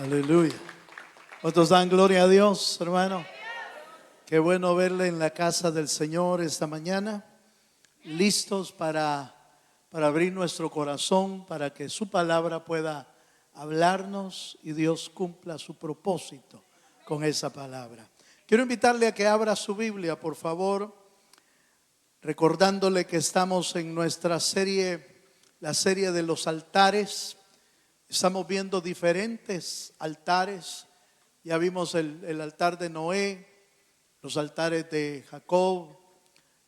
Aleluya. ¿Cuántos dan gloria a Dios, hermano? Qué bueno verle en la casa del Señor esta mañana, listos para abrir nuestro corazón, para que su palabra pueda hablarnos y Dios cumpla su propósito con esa palabra. Quiero invitarle a que abra su Biblia, por favor, recordándole que estamos en nuestra serie, la serie de los altares. Estamos viendo diferentes altares. Ya vimos el altar de Noé, los altares de Jacob,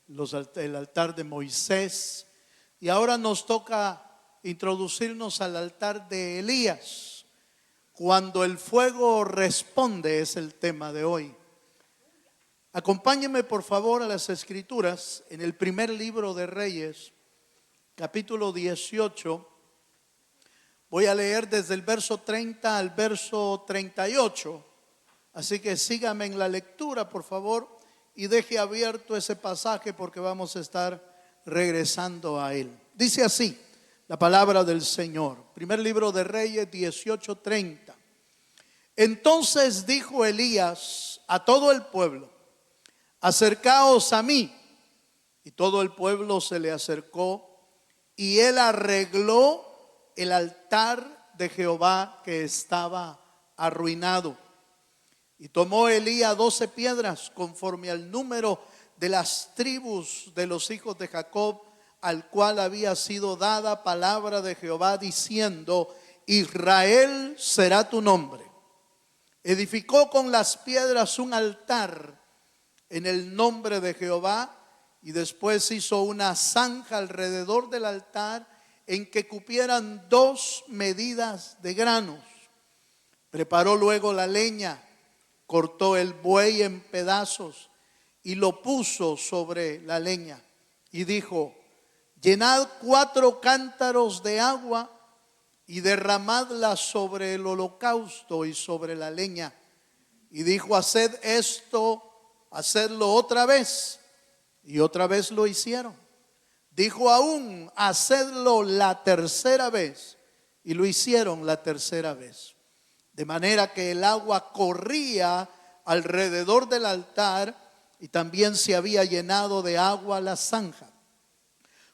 el altar de Moisés. Y ahora nos toca introducirnos al altar de Elías. Cuando el fuego responde es el tema de hoy. Acompáñenme por favor a las Escrituras en el primer libro de Reyes, capítulo 18. Voy a leer desde el verso 30 al verso 38. Así que sígame en la lectura, por favor, y deje abierto ese pasaje porque vamos a estar regresando a él. Dice así la palabra del Señor. Primer libro de Reyes 18:30. Entonces dijo Elías a todo el pueblo: acercaos a mí. Y todo el pueblo se le acercó, y él arregló el altar de Jehová que estaba arruinado. Y tomó Elías 12 piedras conforme al número de las tribus de los hijos de Jacob, al cual había sido dada palabra de Jehová diciendo: Israel será tu nombre. Edificó con las piedras un altar en el nombre de Jehová, y después hizo una zanja alrededor del altar en que cupieran 2 medidas de granos. Preparó luego la leña, cortó el buey en pedazos y lo puso sobre la leña. Y dijo: llenad 4 cántaros de agua y derramadla sobre el holocausto y sobre la leña. Y dijo: haced esto, hacedlo otra vez. Y otra vez lo hicieron. Dijo aún: hacedlo la tercera vez. Y lo hicieron la tercera vez. De manera que el agua corría alrededor del altar, y también se había llenado de agua la zanja.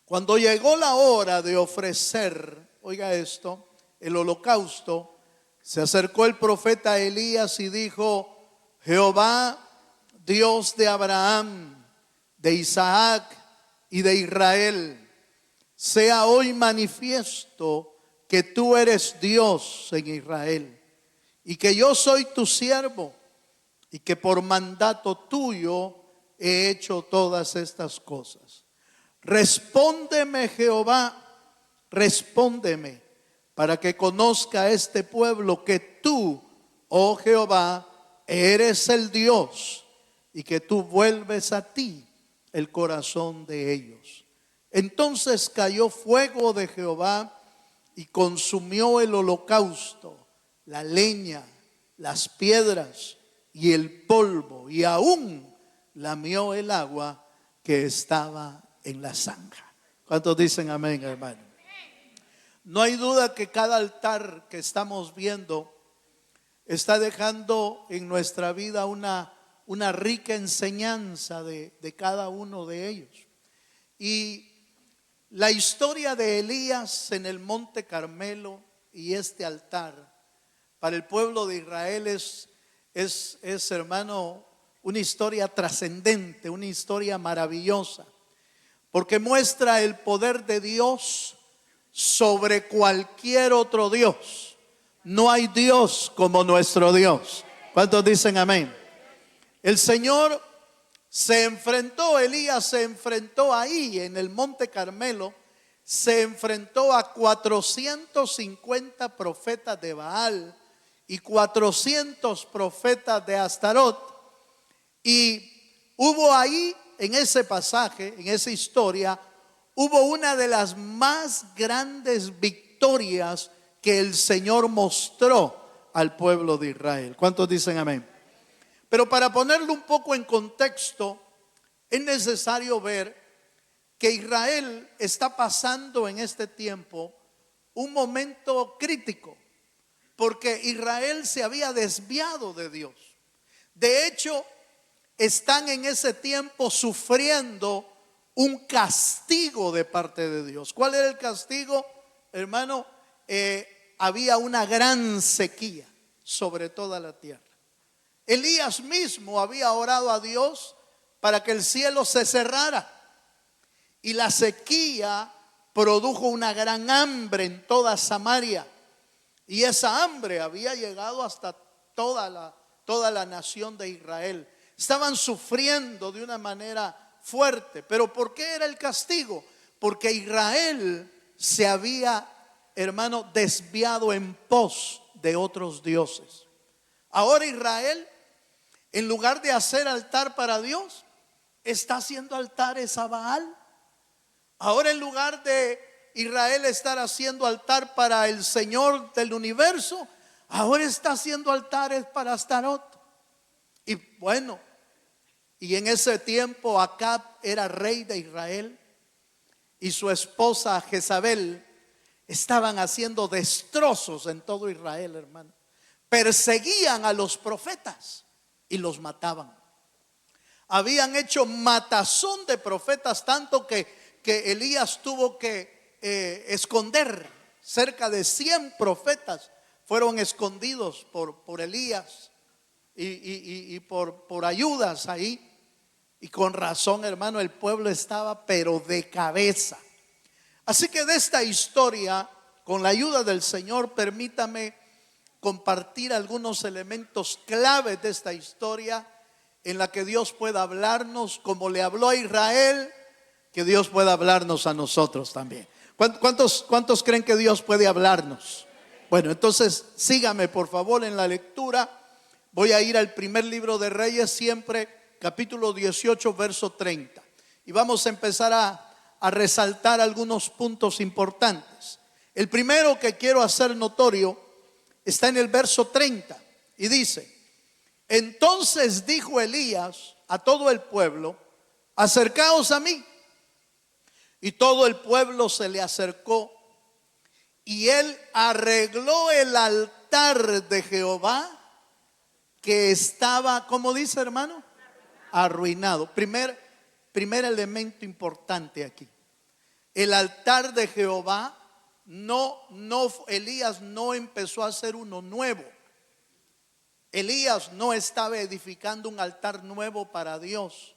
Cuando llegó la hora de ofrecer, oiga esto, el holocausto, se acercó el profeta Elías y dijo: Jehová, Dios de Abraham, de Isaac y de Israel, sea hoy manifiesto que tú eres Dios en Israel, y que yo soy tu siervo, y que por mandato tuyo he hecho todas estas cosas. Respóndeme, Jehová, respóndeme, para que conozca este pueblo que tú, oh Jehová, eres el Dios, y que tú vuelves a ti el corazón de ellos. Entonces cayó fuego de Jehová y consumió el holocausto, la leña, las piedras y el polvo, y aún lamió el agua que estaba en la zanja. ¿Cuántos dicen amén, hermano? No hay duda que cada altar que estamos viendo está dejando en nuestra vida una rica enseñanza de cada uno de ellos. Y la historia de Elías en el Monte Carmelo y este altar para el pueblo de Israel es hermano, una historia trascendente, una historia maravillosa, porque muestra el poder de Dios sobre cualquier otro Dios. No hay Dios como nuestro Dios. ¿Cuántos dicen amén? El Señor Elías se enfrentó ahí en el Monte Carmelo, se enfrentó a 450 profetas de Baal y 400 profetas de Astarot. Y hubo ahí, en ese pasaje, en esa historia, hubo una de las más grandes victorias que el Señor mostró al pueblo de Israel. ¿Cuántos dicen amén? Pero para ponerlo un poco en contexto, es necesario ver que Israel está pasando en este tiempo un momento crítico, porque Israel se había desviado de Dios. De hecho, están en ese tiempo sufriendo un castigo de parte de Dios. ¿Cuál era el castigo, hermano? Había una gran sequía sobre toda la tierra. Elías mismo había orado a Dios para que el cielo se cerrara, y la sequía produjo una gran hambre en toda Samaria, y esa hambre había llegado hasta toda la nación de Israel. Estaban sufriendo de una manera fuerte. Pero ¿por qué era el castigo? Porque Israel se había, hermano, desviado en pos de otros dioses. Ahora Israel, en lugar de hacer altar para Dios, está haciendo altares a Baal. Ahora, en lugar de Israel estar haciendo altar para el Señor del universo, ahora está haciendo altares para Astarot. Y bueno, y en ese tiempo Acab era rey de Israel, y su esposa Jezabel estaban haciendo destrozos en todo Israel, hermano. Perseguían a los profetas y los mataban. Habían hecho matazón de profetas, tanto que Elías tuvo que esconder. Cerca de 100 profetas fueron escondidos por Elías y por ayudas ahí. Y con razón, hermano, el pueblo estaba pero de cabeza. Así que de esta historia, con la ayuda del Señor, permítame compartir algunos elementos claves de esta historia, en la que Dios pueda hablarnos como le habló a Israel, que Dios pueda hablarnos a nosotros también. ¿Cuántos creen que Dios puede hablarnos? Bueno, entonces sígame por favor en la lectura. Voy a ir al primer libro de Reyes, siempre capítulo 18, verso 30. Y vamos a empezar a resaltar algunos puntos importantes. El primero que quiero hacer notorio está en el verso 30 y dice: entonces dijo Elías a todo el pueblo: acercaos a mí. Y todo el pueblo se le acercó, y él arregló el altar de Jehová, que estaba, ¿cómo dice, hermano? Arruinado. Primer elemento importante aquí. El altar de Jehová, Elías no empezó a hacer uno nuevo. Elías no estaba edificando un altar nuevo para Dios.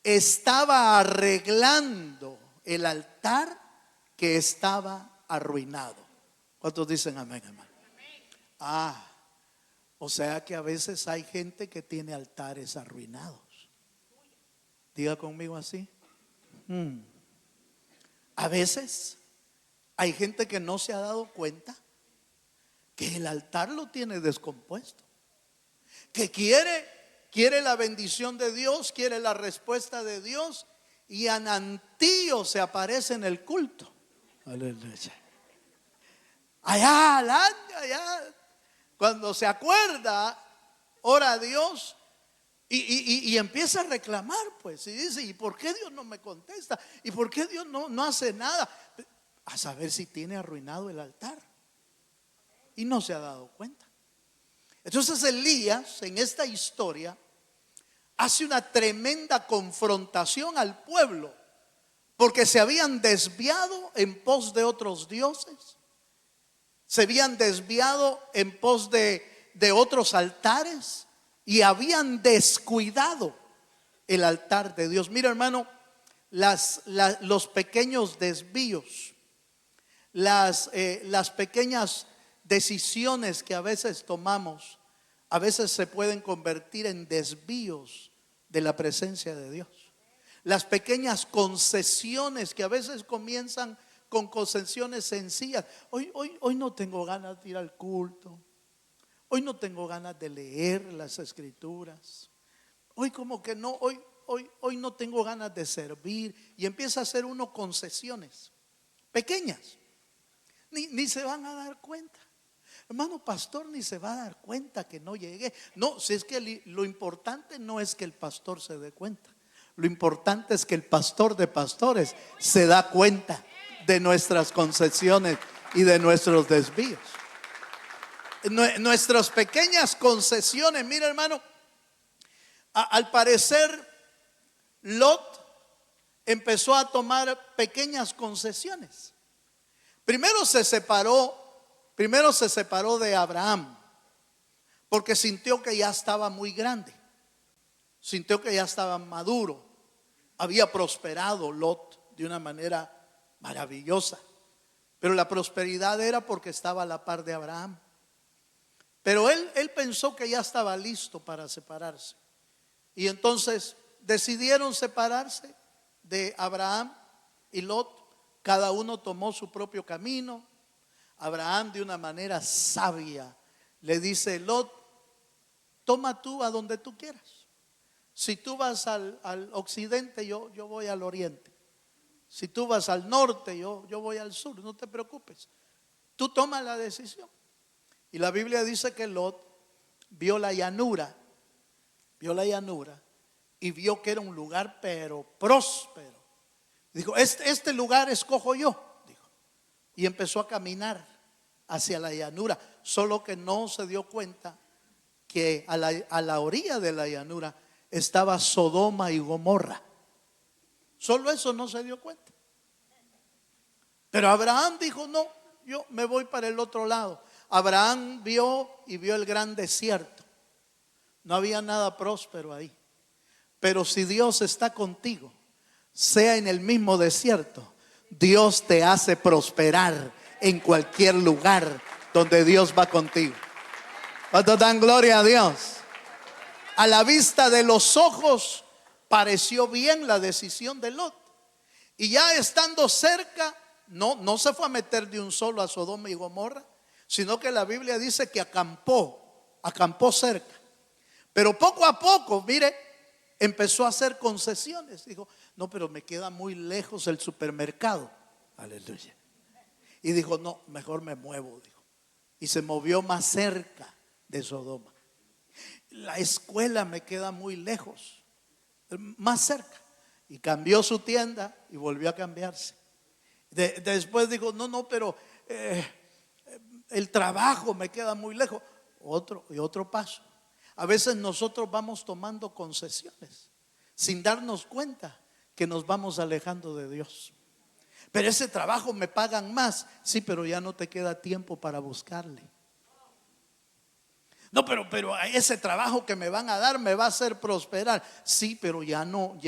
Estaba arreglando el altar que estaba arruinado. ¿Cuántos dicen amén, hermano? O sea que a veces hay gente que tiene altares arruinados. Diga conmigo así. A veces hay gente que no se ha dado cuenta que el altar lo tiene descompuesto, que quiere la bendición de Dios, quiere la respuesta de Dios, y anantío se aparece en el culto. Aleluya. Allá, cuando se acuerda, ora a Dios y empieza a reclamar, pues, y dice: ¿y por qué Dios no me contesta? ¿Y por qué Dios no hace nada? A saber si tiene arruinado el altar y no se ha dado cuenta. Entonces Elías, en esta historia, hace una tremenda confrontación al pueblo, porque se habían desviado en pos de otros dioses, se habían desviado en pos de otros altares, y habían descuidado el altar de Dios. Mira, hermano, los pequeños desvíos, las pequeñas decisiones que a veces tomamos, a veces se pueden convertir en desvíos de la presencia de Dios. Las pequeñas concesiones que a veces comienzan con concesiones sencillas. Hoy no tengo ganas de ir al culto. Hoy no tengo ganas de leer las escrituras. Hoy como que no, hoy no tengo ganas de servir. Y empieza a hacer uno concesiones pequeñas. Ni se van a dar cuenta. Hermano pastor, ni se va a dar cuenta que no llegué. No, si es que lo importante no es que el pastor se dé cuenta. Lo importante es que el pastor de pastores se da cuenta de nuestras concesiones y de nuestros desvíos. Nuestras pequeñas concesiones, mira hermano, al parecer Lot empezó a tomar pequeñas concesiones. Primero se separó de Abraham, porque sintió que ya estaba muy grande, sintió que ya estaba maduro, había prosperado Lot de una manera maravillosa, pero la prosperidad era porque estaba a la par de Abraham. Pero él pensó que ya estaba listo para separarse, y entonces decidieron separarse de Abraham y Lot. Cada uno tomó su propio camino. Abraham, de una manera sabia, le dice: Lot, toma tú a donde tú quieras. Si tú vas al occidente, yo voy al oriente. Si tú vas al norte, yo voy al sur. No te preocupes, tú toma la decisión. Y la Biblia dice que Lot vio la llanura y vio que era un lugar pero próspero. Dijo: este lugar escojo yo, dijo. Y empezó a caminar hacia la llanura, solo que no se dio cuenta que a la orilla de la llanura estaba Sodoma y Gomorra. Solo eso no se dio cuenta. Pero Abraham dijo: no, yo me voy para el otro lado. Abraham vio el gran desierto. No había nada próspero ahí. Pero si Dios está contigo, sea en el mismo desierto, Dios te hace prosperar en cualquier lugar donde Dios va contigo. ¿Cuánto dan gloria a Dios? A la vista de los ojos pareció bien la decisión de Lot. Y ya estando cerca, no se fue a meter de un solo a Sodoma y Gomorra, sino que la Biblia dice que acampó cerca. Pero poco a poco, mire, empezó a hacer concesiones. Dijo: no, pero me queda muy lejos el supermercado. Aleluya. Y dijo: no, mejor me muevo, dijo. Y se movió más cerca de Sodoma. La escuela me queda muy lejos, más cerca. Y cambió su tienda y volvió a cambiarse. Después dijo: no, pero el trabajo me queda muy lejos. Otro paso. A veces nosotros vamos tomando concesiones sin darnos cuenta que nos vamos alejando de Dios. Pero ese trabajo me pagan más. Sí, pero ya no te queda tiempo para buscarle. No, pero ese trabajo que me van a dar me va a hacer prosperar. Sí, pero ya no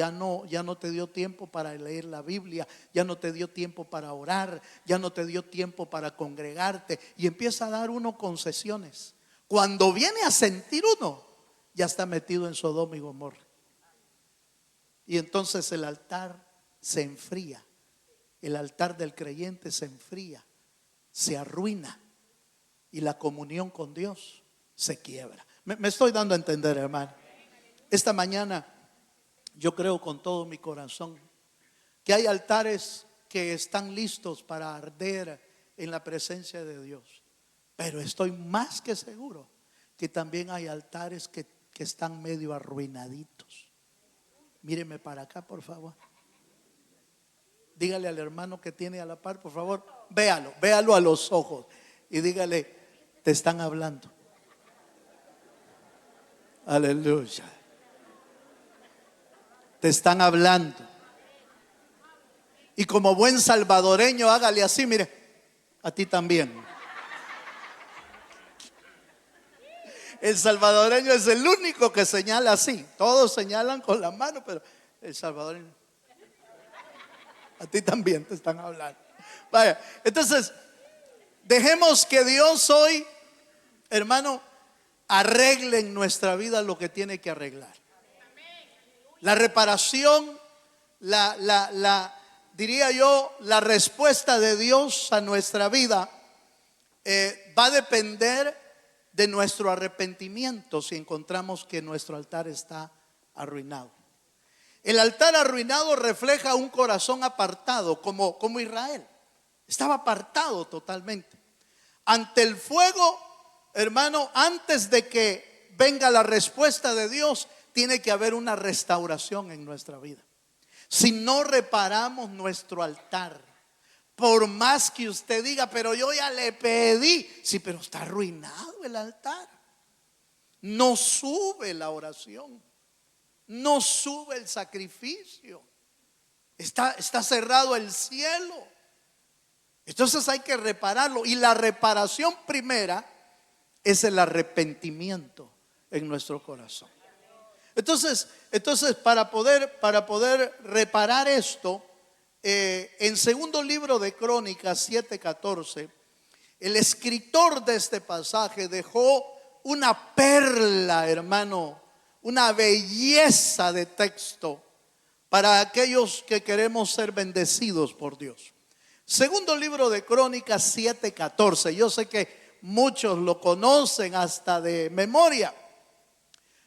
te dio tiempo para leer la Biblia, ya no te dio tiempo para orar, ya no te dio tiempo para congregarte. Y empieza a dar uno concesiones. Cuando viene a sentir uno, ya está metido en Sodoma y Gomorra. Y entonces el altar se enfría. El altar del creyente se enfría, se arruina, y la comunión con Dios se quiebra. Me estoy dando a entender, hermano. Esta mañana yo creo con todo mi corazón que hay altares que están listos para arder en la presencia de Dios. Pero estoy más que seguro que también hay altares que están medio arruinaditos. Míreme para acá, por favor. Dígale al hermano que tiene a la par, por favor, véalo a los ojos y dígale: te están hablando. Aleluya. Te están hablando. Y como buen salvadoreño, hágale así: mire, a ti también. El salvadoreño es el único que señala así. Todos señalan con la mano, pero el salvadoreño: a ti también te están hablando. Vaya, entonces dejemos que Dios hoy, hermano, arregle en nuestra vida lo que tiene que arreglar. La reparación, diría yo, la respuesta de Dios a nuestra vida va a depender de nuestro arrepentimiento. Si encontramos que nuestro altar está arruinado, el altar arruinado refleja un corazón apartado, como Israel. Estaba apartado totalmente ante el fuego. Hermano, antes de que venga la respuesta de Dios, tiene que haber una restauración en nuestra vida. Si no reparamos nuestro altar, Por más que usted diga, pero yo ya le pedí. Sí, pero está arruinado el altar. No sube la oración. No sube el sacrificio. Está cerrado el cielo. Entonces hay que repararlo. Y la reparación primera es el arrepentimiento en nuestro corazón. Entonces para poder reparar esto, en segundo libro de Crónicas 7:14, el escritor de este pasaje dejó una perla, hermano, una belleza de texto para aquellos que queremos ser bendecidos por Dios. Segundo libro de Crónicas 7:14. Yo sé que muchos lo conocen hasta de memoria,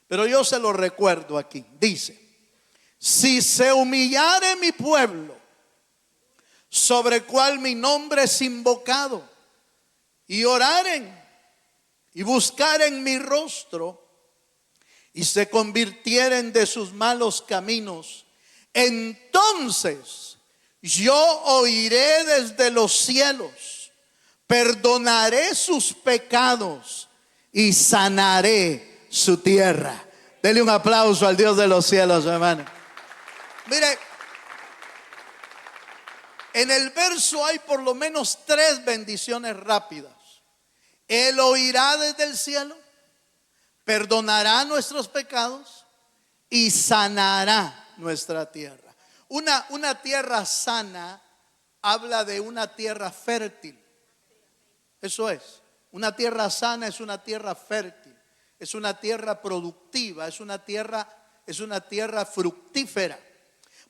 pero yo se lo recuerdo aquí. Dice: si se humillare mi pueblo, sobre el cual mi nombre es invocado, y oraren y buscaren mi rostro, y se convirtieren de sus malos caminos, entonces yo oiré desde los cielos, perdonaré sus pecados y sanaré su tierra. Dele un aplauso al Dios de los cielos, hermano. Mire, en el verso hay por lo menos 3 bendiciones rápidas. Él oirá desde el cielo, perdonará nuestros pecados y sanará nuestra tierra. Una tierra sana habla de una tierra fértil. Eso es. Una tierra sana es una tierra fértil, es una tierra productiva, es una tierra fructífera.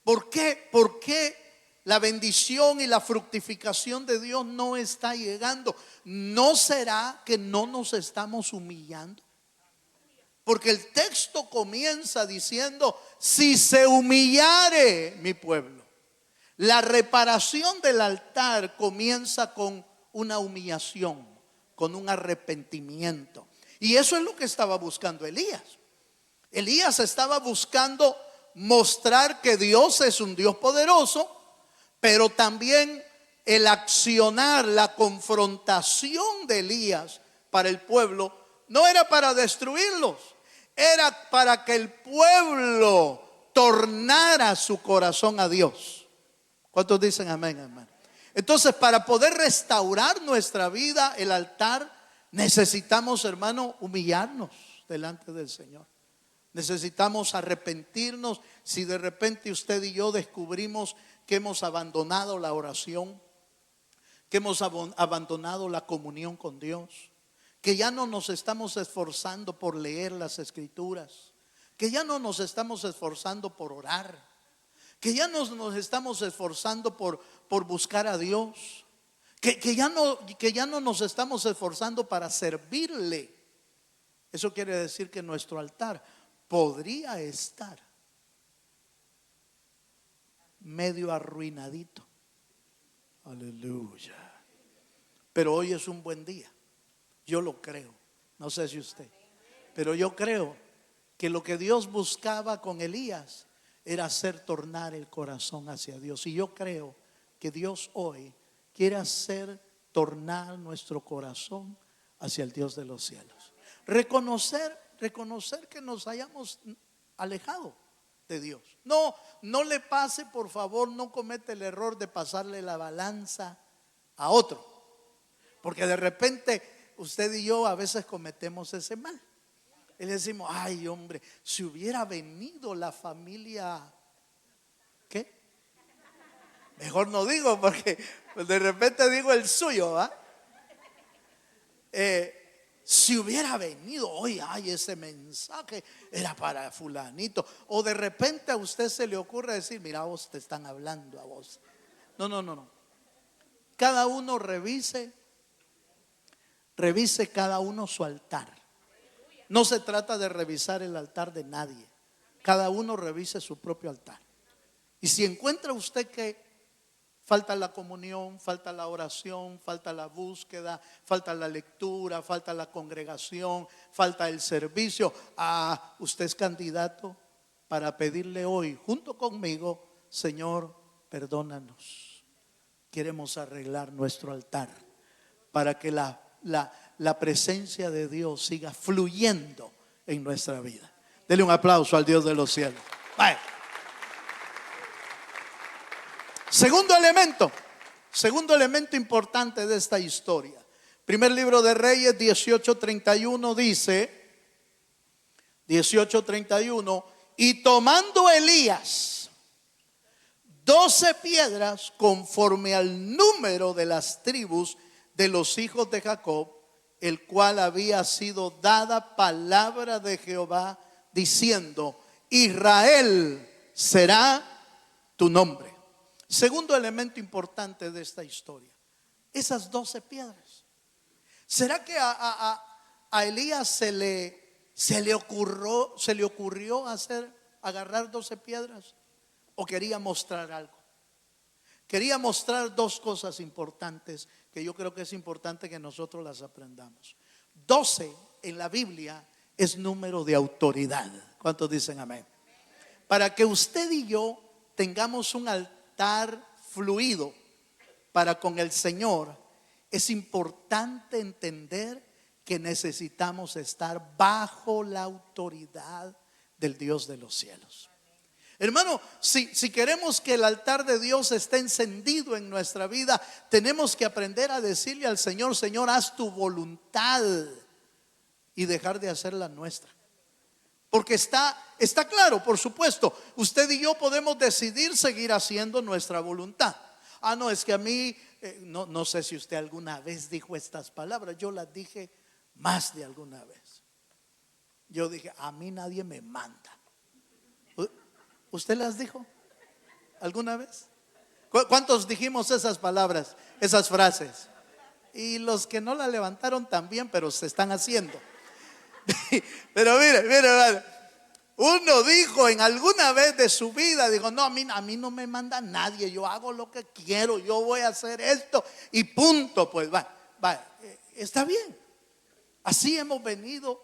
¿Por qué? ¿Por qué la bendición y la fructificación de Dios no está llegando? ¿No será que no nos estamos humillando? Porque el texto comienza diciendo: si se humillare mi pueblo. La reparación del altar comienza con una humillación, con un arrepentimiento. Y eso es lo que estaba buscando Elías. Elías estaba buscando mostrar que Dios es un Dios poderoso, pero también el accionar, la confrontación de Elías para el pueblo no era para destruirlos, era para que el pueblo tornara su corazón a Dios. ¿Cuántos dicen amén, hermano? Entonces, para poder restaurar nuestra vida, el altar, necesitamos, hermano, humillarnos delante del Señor. Necesitamos arrepentirnos. Si de repente usted y yo descubrimos que hemos abandonado la oración, que hemos abandonado la comunión con Dios, que ya no nos estamos esforzando por leer las escrituras, que ya no nos estamos esforzando por orar, que ya nos estamos esforzando por buscar a Dios, que ya no nos estamos esforzando para servirle. Eso quiere decir que nuestro altar podría estar medio arruinadito. Aleluya. Pero hoy es un buen día. Yo lo creo. No sé si usted, pero yo creo que lo que Dios buscaba con Elías era hacer tornar el corazón hacia Dios. Y yo creo que Dios hoy quiere hacer tornar nuestro corazón hacia el Dios de los cielos. Reconocer que nos hayamos alejado de Dios. No le pase, por favor, no cometa el error de pasarle la balanza a otro, porque de repente usted y yo a veces cometemos ese mal. Y le decimos: ay, hombre, si hubiera venido la familia, ¿qué? Mejor no digo, porque de repente digo el suyo, ¿va? Si hubiera venido hoy, ay, ese mensaje era para fulanito. O de repente a usted se le ocurre decir: mira, vos te están hablando a vos. No. Cada uno revise cada uno su altar. No se trata de revisar el altar de nadie. Cada uno revise su propio altar. Y si encuentra usted que falta la comunión, falta la oración, falta la búsqueda, falta la lectura, falta la congregación, falta el servicio, usted es candidato para pedirle hoy junto conmigo: Señor, perdónanos. queremos arreglar nuestro altar para que la presencia de Dios siga fluyendo en nuestra vida. Dele un aplauso al Dios de los cielos. Vaya. Segundo elemento importante de esta historia. Primer libro de Reyes 18:31 dice, 18:31, y tomando Elías 12 piedras conforme al número de las tribus de los hijos de Jacob, el cual había sido dada palabra de Jehová, diciendo, Israel será tu nombre. Segundo elemento importante de esta historia, esas 12 piedras. ¿Será que a Elías se le ocurrió agarrar 12 piedras? ¿O quería mostrar algo? Quería mostrar dos cosas importantes que yo creo que es importante que nosotros las aprendamos. 12 en la Biblia es número de autoridad. ¿Cuántos dicen amén? Para que usted y yo tengamos un altar fluido para con el Señor, es importante entender que necesitamos estar bajo la autoridad del Dios de los cielos. Hermano, si queremos que el altar de Dios esté encendido en nuestra vida, tenemos que aprender a decirle al Señor, Señor, haz tu voluntad, y dejar de hacer la nuestra. Porque está claro, por supuesto, usted y yo podemos decidir seguir haciendo nuestra voluntad. No, es que a mí, no sé si usted alguna vez dijo estas palabras. Yo las dije más de alguna vez. Yo dije, a mí nadie me manda. ¿Usted las dijo alguna vez? ¿Cuántos dijimos esas palabras, esas frases? Y los que no la levantaron también, pero se están haciendo. Pero mire, uno dijo en alguna vez de su vida, dijo, no, a mí no me manda nadie, yo hago lo que quiero, yo voy a hacer esto y punto. Pues va, está bien. Así hemos venido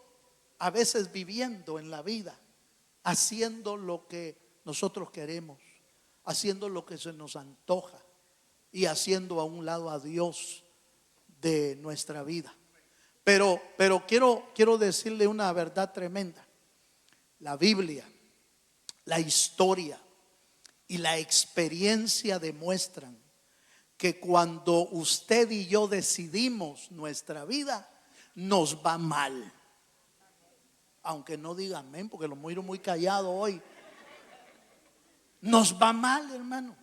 a veces viviendo en la vida, haciendo lo que nosotros queremos, haciendo lo que se nos antoja y haciendo a un lado a Dios de nuestra vida. Pero quiero decirle una verdad tremenda. La Biblia, la historia y la experiencia demuestran que cuando usted y yo decidimos nuestra vida, nos va mal. Aunque no diga amén, porque lo miro muy callado hoy. Nos va mal, hermano.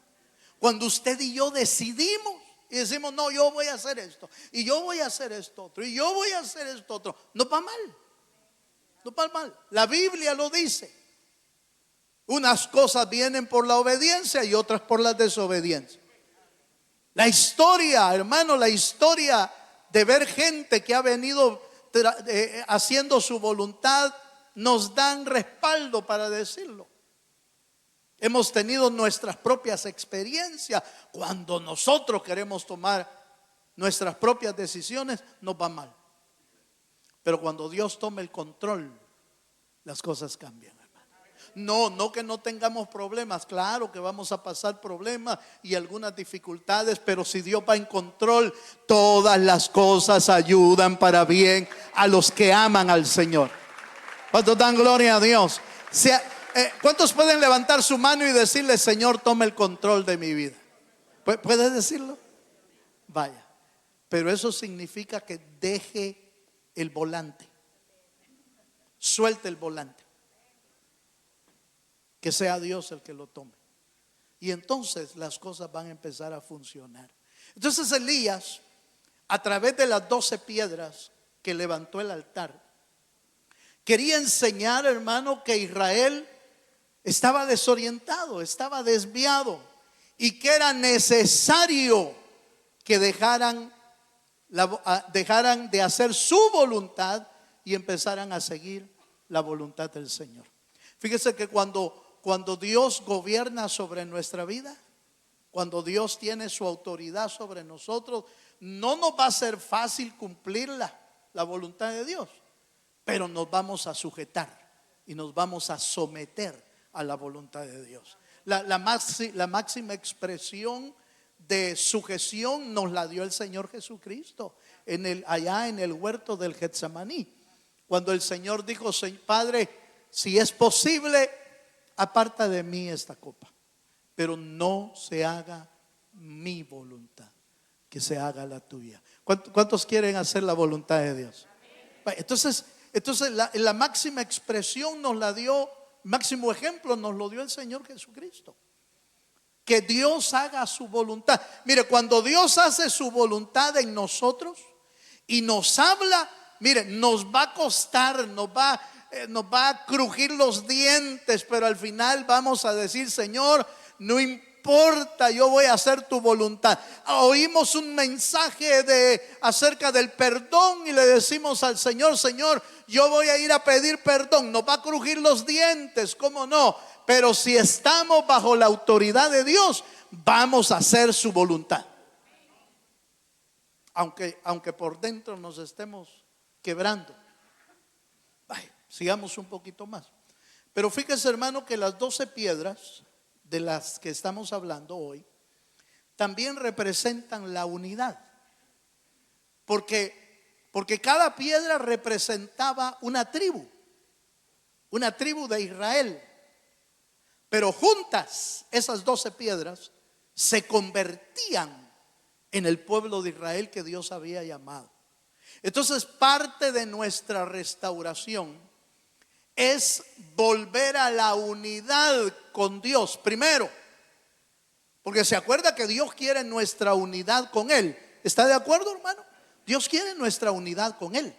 Cuando usted y yo decidimos y decimos, no, yo voy a hacer esto, y yo voy a hacer esto otro, y yo voy a hacer esto otro, nos va mal. Nos va mal. La Biblia lo dice. Unas cosas vienen por la obediencia y otras por la desobediencia. La historia, hermano, la historia de ver gente que ha venido haciendo su voluntad, nos dan respaldo para decirlo. Hemos tenido nuestras propias experiencias. Cuando nosotros queremos tomar nuestras propias decisiones, nos va mal. Pero cuando Dios toma el control, las cosas cambian, hermano. No que no tengamos problemas. Claro que vamos a pasar problemas y algunas dificultades, pero si Dios va en control, todas las cosas ayudan para bien a los que aman al Señor. ¿Cuántos dan gloria a Dios? ¿Cuántos pueden levantar su mano y decirle, Señor, toma el control de mi vida? ¿Puedes decirlo? Vaya. Pero eso significa que deje el volante. Suelte el volante. Que sea Dios el que lo tome. Y entonces las cosas van a empezar a funcionar. Entonces Elías, a través de las 12 piedras que levantó el altar, quería enseñar, hermano, que Israel estaba desorientado, estaba desviado, y que era necesario que dejaran de hacer su voluntad y empezaran a seguir la voluntad del Señor. Fíjese que cuando Dios gobierna sobre nuestra vida, cuando Dios tiene su autoridad sobre nosotros, no nos va a ser fácil cumplir la voluntad de Dios, pero nos vamos a sujetar y nos vamos a someter a la voluntad de Dios. La máxima expresión de sujeción nos la dio el Señor Jesucristo allá en el huerto del Getsemaní, cuando el Señor dijo: Padre, si es posible, aparta de mí esta copa, pero no se haga mi voluntad, que se haga la tuya. ¿Cuántos quieren hacer la voluntad de Dios? Entonces la máxima expresión nos la dio, máximo ejemplo nos lo dio el Señor Jesucristo. Que Dios haga su voluntad. Mire, cuando Dios hace su voluntad en nosotros y nos habla, mire, nos va a costar, nos va a crujir los dientes, pero al final vamos a decir: Señor, no importa, yo voy a hacer tu voluntad. Oímos un mensaje acerca del perdón y le decimos al Señor: Señor, yo voy a ir a pedir perdón. Nos va a crujir los dientes, ¿cómo no? Pero si estamos bajo la autoridad de Dios, vamos a hacer su voluntad. Aunque por dentro nos estemos quebrando. Sigamos un poquito más. Pero fíjese, hermano, que las 12 piedras de las que estamos hablando hoy también representan la unidad. Porque cada piedra representaba una tribu de Israel. Pero juntas esas 12 piedras se convertían en el pueblo de Israel que Dios había llamado. Entonces, parte de nuestra restauración es volver a la unidad con Dios primero, porque se acuerda que Dios quiere nuestra unidad con Él. ¿Está de acuerdo, hermano? Dios quiere nuestra unidad con Él.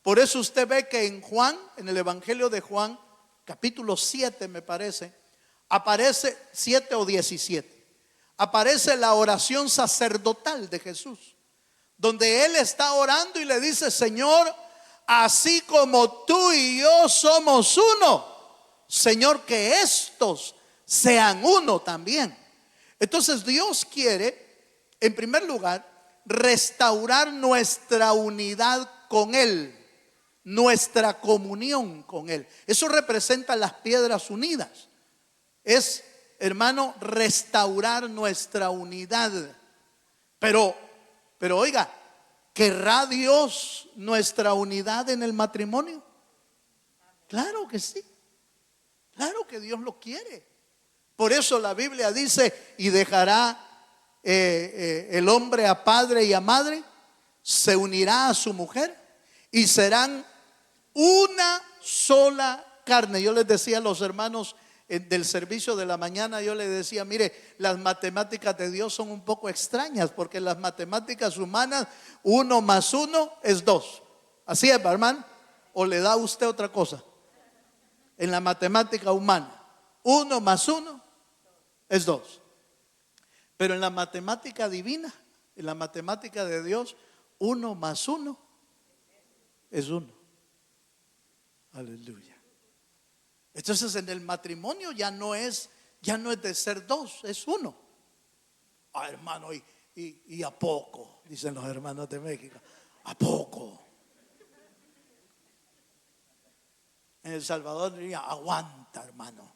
Por eso usted ve que en el Evangelio de Juan, capítulo 7 me parece, aparece 7 o 17, aparece la oración sacerdotal de Jesús, donde Él está orando y le dice: Señor, así como tú y yo somos uno, Señor, que estos sean uno también. Entonces Dios quiere, en primer lugar, restaurar nuestra unidad con Él, nuestra comunión con Él. Eso representa las piedras unidas. Es, hermano, restaurar nuestra unidad. Pero oiga, ¿querrá Dios nuestra unidad en el matrimonio? Claro que sí. Claro que Dios lo quiere. Por eso la Biblia dice: y dejará el hombre a padre y a madre, se unirá a su mujer y serán una sola carne. Yo les decía a los hermanos del servicio de la mañana, yo les decía: mire, las matemáticas de Dios son un poco extrañas, porque las matemáticas humanas, 1 más 1 es 2. Así es, hermano. ¿O le da a usted otra cosa? En la matemática humana, 1 más 1 es 2. Pero en la matemática divina, en la matemática de Dios, 1 más 1 es 1. Aleluya. Entonces en el matrimonio ya no es de ser 2, es 1. Hermano, y a poco, dicen los hermanos de México, a poco. En El Salvador diría: aguanta, hermano,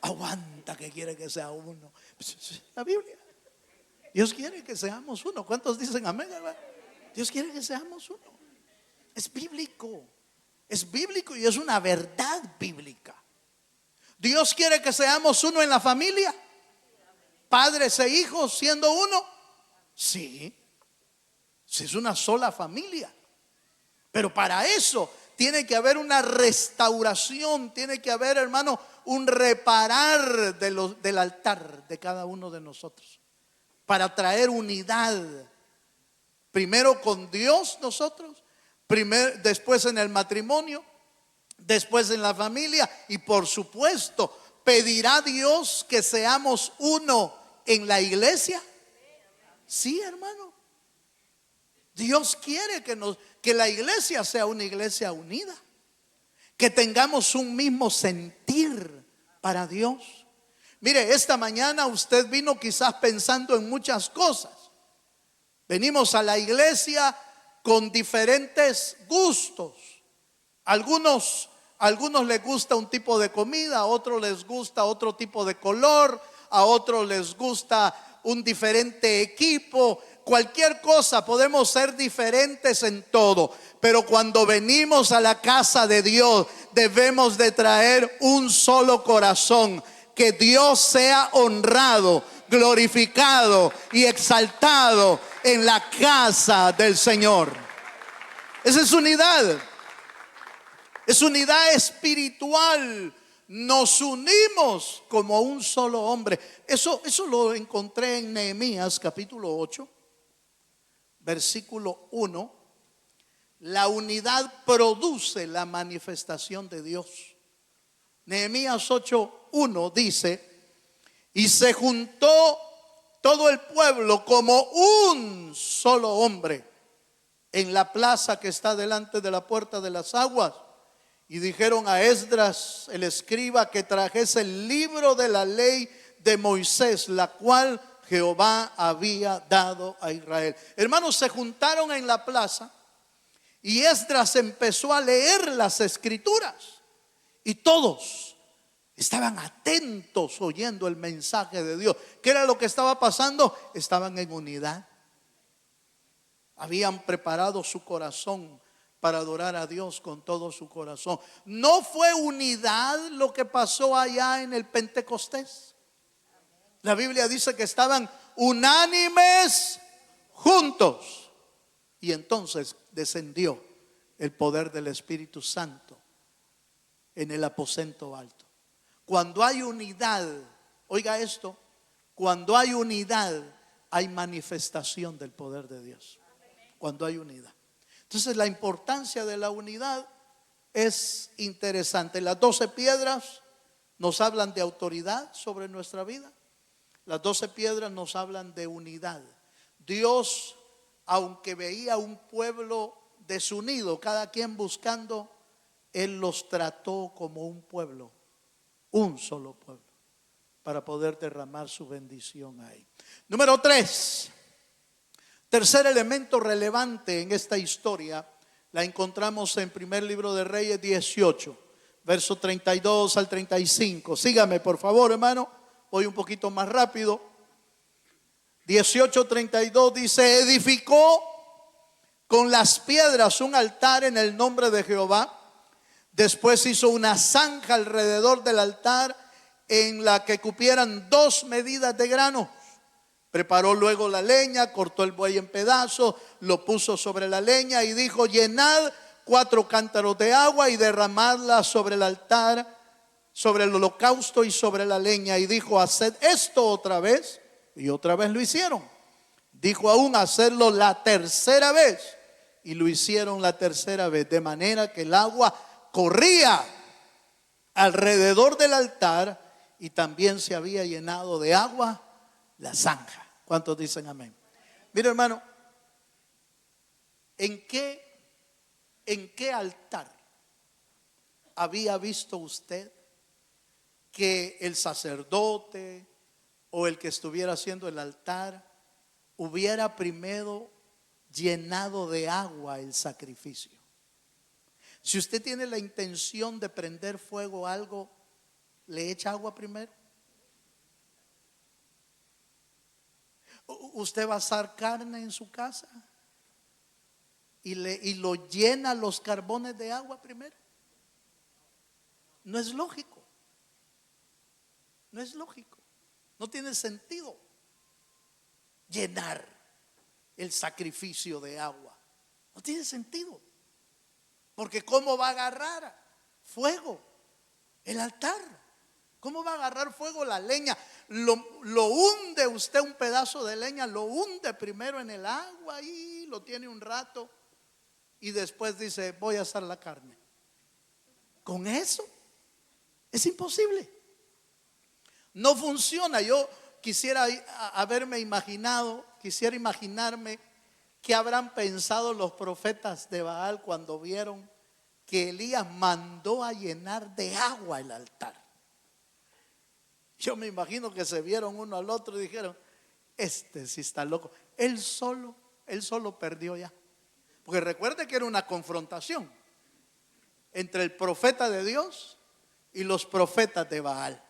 aguanta, que quiere que sea 1. La Biblia, Dios quiere que seamos 1. ¿Cuántos dicen amén, hermano? Dios quiere que seamos 1. Es bíblico. Es bíblico y es una verdad bíblica. Dios quiere que seamos 1 en la familia, padres e hijos siendo 1. Sí, si es una sola familia. Pero para eso tiene que haber una restauración, tiene que haber, hermano, un reparar del altar de cada uno de nosotros, para traer unidad. Primero con Dios nosotros, después en el matrimonio, después en la familia, y por supuesto pedirá Dios que seamos 1 en la iglesia. Sí, hermano, Dios quiere que la iglesia sea una iglesia unida, que tengamos un mismo sentir para Dios. Mire, esta mañana usted vino quizás pensando en muchas cosas. Venimos a la iglesia con diferentes gustos. Algunos les gusta un tipo de comida, a otros les gusta otro tipo de color, a otros les gusta un diferente equipo, cualquier cosa, podemos ser diferentes en todo, pero cuando venimos a la casa de Dios debemos de traer un solo corazón, que Dios sea honrado, glorificado y exaltado en la casa del Señor. Esa es unidad. Es unidad espiritual. Nos unimos como un solo hombre. Eso lo encontré en Nehemías capítulo 8, versículo 1. La unidad produce la manifestación de Dios. Nehemías 8:1 dice: y se juntó todo el pueblo como un solo hombre en la plaza que está delante de la puerta de las aguas. Y dijeron a Esdras el escriba que trajese el libro de la ley de Moisés, la cual Jehová había dado a Israel. Hermanos, se juntaron en la plaza y Esdras empezó a leer las escrituras. Y todos estaban atentos oyendo el mensaje de Dios. ¿Qué era lo que estaba pasando? Estaban en unidad. Habían preparado su corazón para adorar a Dios con todo su corazón. No fue unidad lo que pasó allá en el Pentecostés. La Biblia dice que estaban unánimes juntos. Y entonces descendió el poder del Espíritu Santo en el aposento alto. Cuando hay unidad, oiga esto, cuando hay unidad hay manifestación del poder de Dios. Cuando hay unidad. Entonces la importancia de la unidad es interesante. Las 12 piedras nos hablan de autoridad sobre nuestra vida. Las 12 piedras nos hablan de unidad. Dios, aunque veía un pueblo desunido, cada quien buscando, Él los trató como un pueblo, un solo pueblo, para poder derramar su bendición ahí. Número 3. Tercer elemento relevante en esta historia la encontramos en primer libro de Reyes 18, verso 32 al 35. Sígame por favor, hermano, voy un poquito más rápido. 18:32 dice: edificó con las piedras un altar en el nombre de Jehová. Después hizo una zanja alrededor del altar en la que cupieran 2 medidas de grano. Preparó luego la leña, cortó el buey en pedazos, lo puso sobre la leña y dijo: llenad 4 cántaros de agua y derramadla sobre el altar, sobre el holocausto y sobre la leña. Y dijo: haced esto otra vez. Y otra vez lo hicieron. Dijo aún: hacerlo la tercera vez. Y lo hicieron la tercera vez, de manera que el agua corría alrededor del altar y también se había llenado de agua la zanja. ¿Cuántos dicen amén? Mire, hermano, ¿en qué altar había visto usted que el sacerdote o el que estuviera haciendo el altar hubiera primero llenado de agua el sacrificio? Si usted tiene la intención de prender fuego a algo, ¿le echa agua primero? ¿Usted va a asar carne en su casa y lo llena los carbones de agua primero? No es lógico. No es lógico. No tiene sentido llenar el sacrificio de agua. No tiene sentido. Porque ¿cómo va a agarrar fuego el altar? ¿Cómo va a agarrar fuego la leña? Lo hunde usted, un pedazo de leña, lo hunde primero en el agua y lo tiene un rato y después dice: voy a asar la carne. Con eso es imposible. No funciona. Yo quisiera imaginarme qué habrán pensado los profetas de Baal cuando vieron que Elías mandó a llenar de agua el altar. Yo me imagino que se vieron uno al otro y dijeron: este sí está loco. Él solo perdió ya. Porque recuerde que era una confrontación entre el profeta de Dios y los profetas de Baal.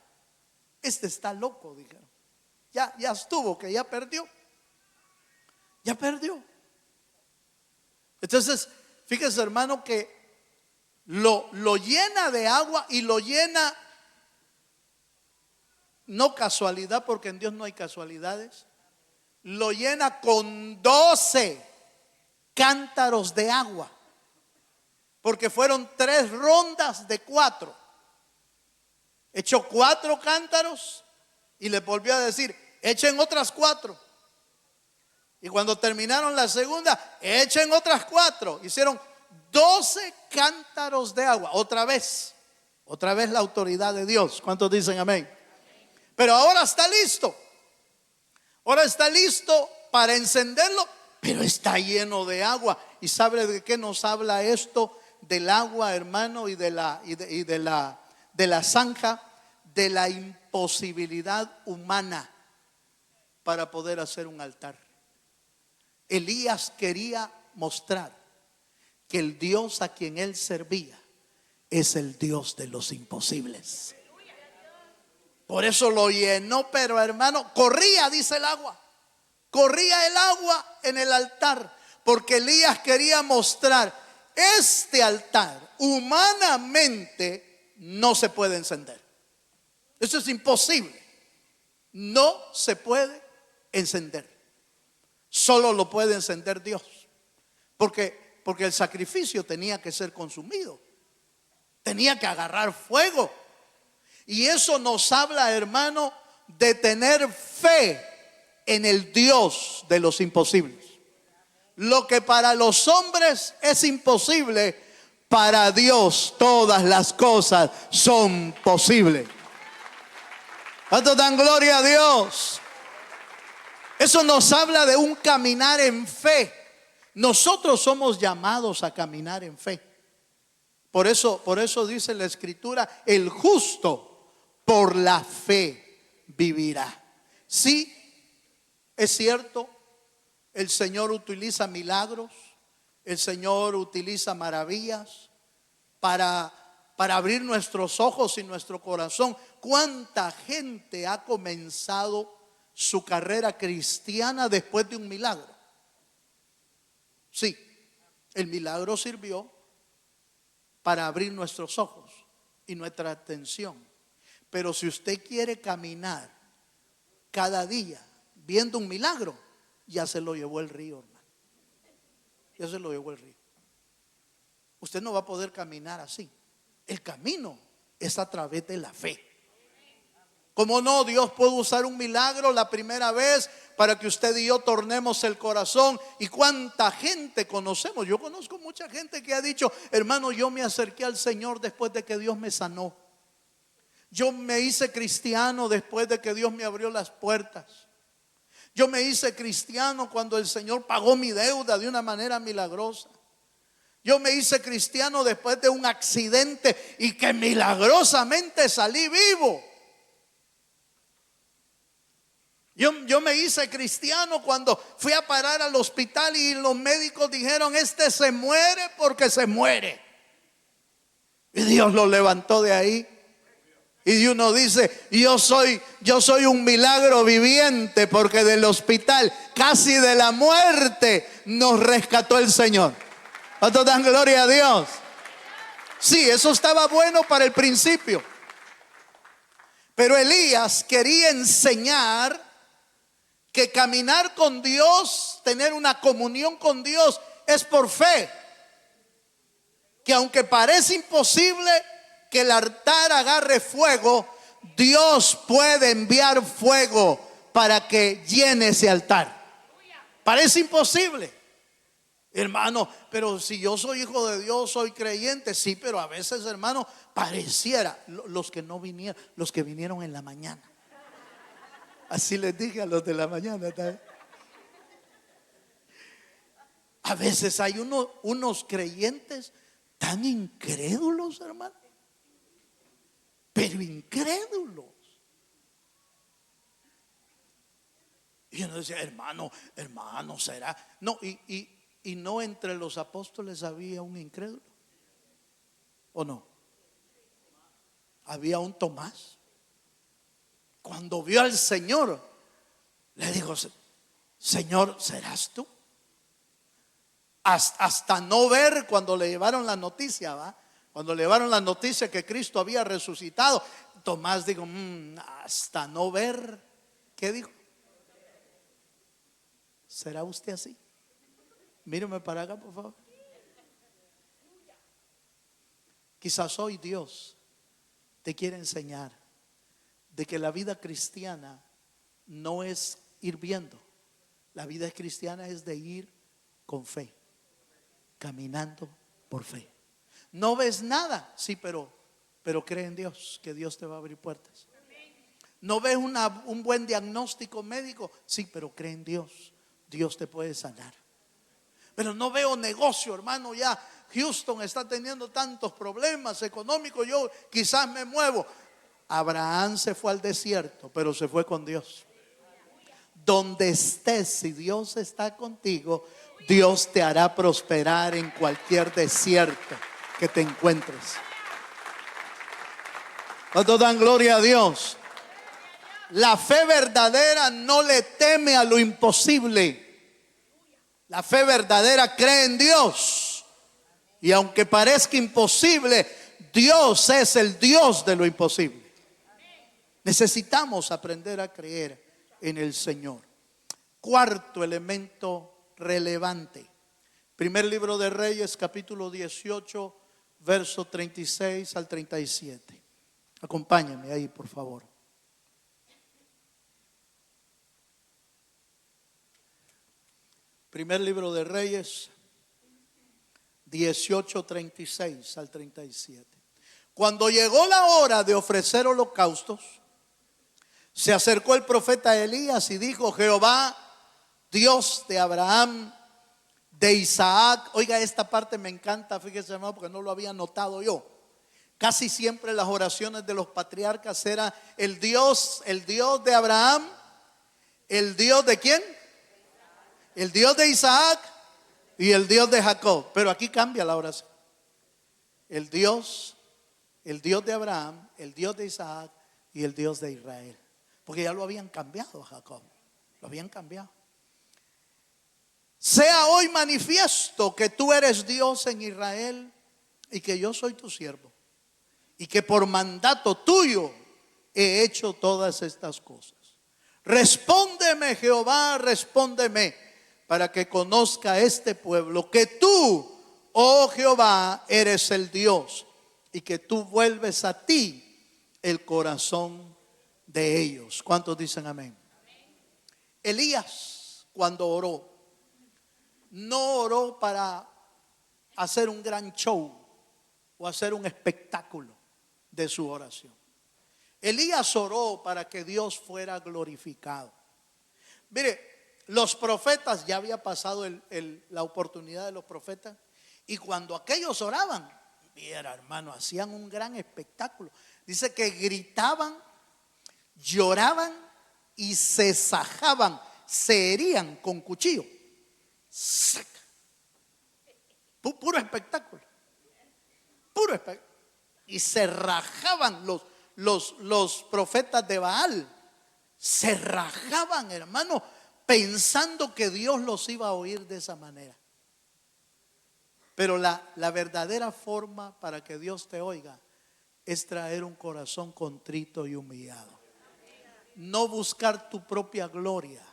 Este está loco, dijeron. Ya estuvo, que ya perdió. Ya perdió. Entonces, fíjese, hermano, que lo llena de agua y lo llena, no casualidad, porque en Dios no hay casualidades. Lo llena con 12 cántaros de agua, porque fueron 3 rondas de 4. Echó 4 cántaros y le volvió a decir: echen otras 4. Y cuando terminaron la segunda, echen otras 4. Hicieron 12 cántaros de agua. Otra vez la autoridad de Dios. ¿Cuántos dicen amén? Pero ahora está listo. Ahora está listo para encenderlo, pero está lleno de agua. ¿Y sabe de qué nos habla esto? Del agua, hermano, y de la zanja, de la imposibilidad humana para poder hacer un altar. Elías quería mostrar que el Dios a quien él servía es el Dios de los imposibles. Por eso lo llenó, pero hermano, corría, dice el agua. Corría el agua en el altar, porque Elías quería mostrar: este altar humanamente no se puede encender. Eso es imposible. No se puede encender. Solo lo puede encender Dios. Porque el sacrificio tenía que ser consumido. Tenía que agarrar fuego. Y eso nos habla, hermano, de tener fe en el Dios de los imposibles. Lo que para los hombres es imposible, para Dios todas las cosas son posibles. ¿Cuánto dan gloria a Dios? Eso nos habla de un caminar en fe. Nosotros somos llamados a caminar en fe. Por eso dice la Escritura: el justo por la fe vivirá. Sí, es cierto, el Señor utiliza milagros, el Señor utiliza maravillas para abrir nuestros ojos y nuestro corazón. ¿Cuánta gente ha comenzado su carrera cristiana después de un milagro? Sí, el milagro sirvió para abrir nuestros ojos y nuestra atención. Pero si usted quiere caminar cada día viendo un milagro, ya se lo llevó el río, hermano. Ya se lo llevó el río. Usted no va a poder caminar así. El camino es a través de la fe. ¿Cómo no? Dios puede usar un milagro la primera vez para que usted y yo tornemos el corazón. ¿Y cuánta gente conocemos? Yo conozco mucha gente que ha dicho: hermano, yo me acerqué al Señor después de que Dios me sanó. Yo me hice cristiano después de que Dios me abrió las puertas. Yo me hice cristiano cuando el Señor pagó mi deuda de una manera milagrosa. Yo me hice cristiano después de un accidente y que milagrosamente salí vivo. Yo me hice cristiano cuando fui a parar al hospital y los médicos dijeron: este se muere porque se muere. Y Dios lo levantó de ahí. Y uno dice: yo soy un milagro viviente, porque del hospital, casi de la muerte, nos rescató el Señor. ¿Cuánto dan gloria a Dios? Sí, eso estaba bueno para el principio. Pero Elías quería enseñar que caminar con Dios, tener una comunión con Dios, es por fe. Que aunque parece imposible que el altar agarre fuego, Dios puede enviar fuego para que llene ese altar. Parece imposible, hermano, pero si yo soy hijo de Dios, soy creyente. Sí, pero a veces, hermano, pareciera. Los que no vinieron, los que vinieron en la mañana, así les dije a los de la mañana también. A veces hay unos creyentes tan incrédulos, hermano, pero incrédulos. Y uno decía: hermano, será. No, y no entre los apóstoles había un incrédulo, ¿o no? Había un Tomás. Cuando vio al Señor, Le dijo: Señor, ¿serás tú? Hasta no ver cuando le llevaron la noticia, ¿va? Cuando le llevaron la noticia que Cristo había resucitado, Tomás dijo: hasta no ver. ¿Qué dijo? ¿Será usted así? Míreme para acá, por favor. Quizás hoy Dios te quiere enseñar de que la vida cristiana no es ir viendo. La vida cristiana es de ir con fe, caminando por fe. No ves nada, sí, pero cree en Dios, que Dios te va a abrir puertas. No ves un buen diagnóstico médico, sí, pero cree en Dios, Dios te puede sanar. Pero no veo negocio, hermano, ya Houston está teniendo tantos problemas económicos, yo quizás me muevo. Abraham se fue al desierto, pero se fue con Dios. Donde estés, si Dios está contigo, Dios te hará prosperar en cualquier desierto que te encuentres. ¿Cuántos dan gloria a Dios? La fe verdadera no le teme a lo imposible. La fe verdadera cree en Dios. Y aunque parezca imposible, Dios es el Dios de lo imposible. Necesitamos aprender a creer en el Señor. Cuarto elemento relevante. Primer libro de Reyes, capítulo 18, verso 36 al 37. Acompáñame ahí, por favor. Primer libro de Reyes, 18, 36 al 37. Cuando llegó la hora de ofrecer holocaustos, se acercó el profeta Elías y dijo: Jehová, Dios de Abraham, de Isaac. Oiga, esta parte me encanta, fíjese, hermano, porque no lo había notado yo. Casi siempre las oraciones de los patriarcas era el Dios de Abraham, el Dios de ¿quién? El Dios de Isaac y el Dios de Jacob. Pero aquí cambia la oración. El Dios de Abraham, el Dios de Isaac y el Dios de Israel. Porque ya lo habían cambiado a Jacob. Lo habían cambiado. Sea hoy manifiesto que tú eres Dios en Israel y que yo soy tu siervo. Y que por mandato tuyo he hecho todas estas cosas. Respóndeme, Jehová, respóndeme, para que conozca este pueblo que tú, oh Jehová, eres el Dios, y que tú vuelves a ti el corazón de ellos. ¿Cuántos dicen amén? Elías, cuando oró, no oró para hacer un gran show o hacer un espectáculo de su oración. Elías oró para que Dios fuera glorificado. Mire, los profetas, ya había pasado la oportunidad de los profetas, y cuando aquellos oraban, mira, hermano, hacían un gran espectáculo. Dice que gritaban, lloraban y se sajaban, se herían con cuchillo. Puro espectáculo. Puro espectáculo. Y se rajaban los profetas de Baal. Se rajaban, hermano, pensando que Dios los iba a oír de esa manera. Pero la verdadera forma para que Dios te oiga es traer un corazón contrito y humillado. No buscar tu propia gloria,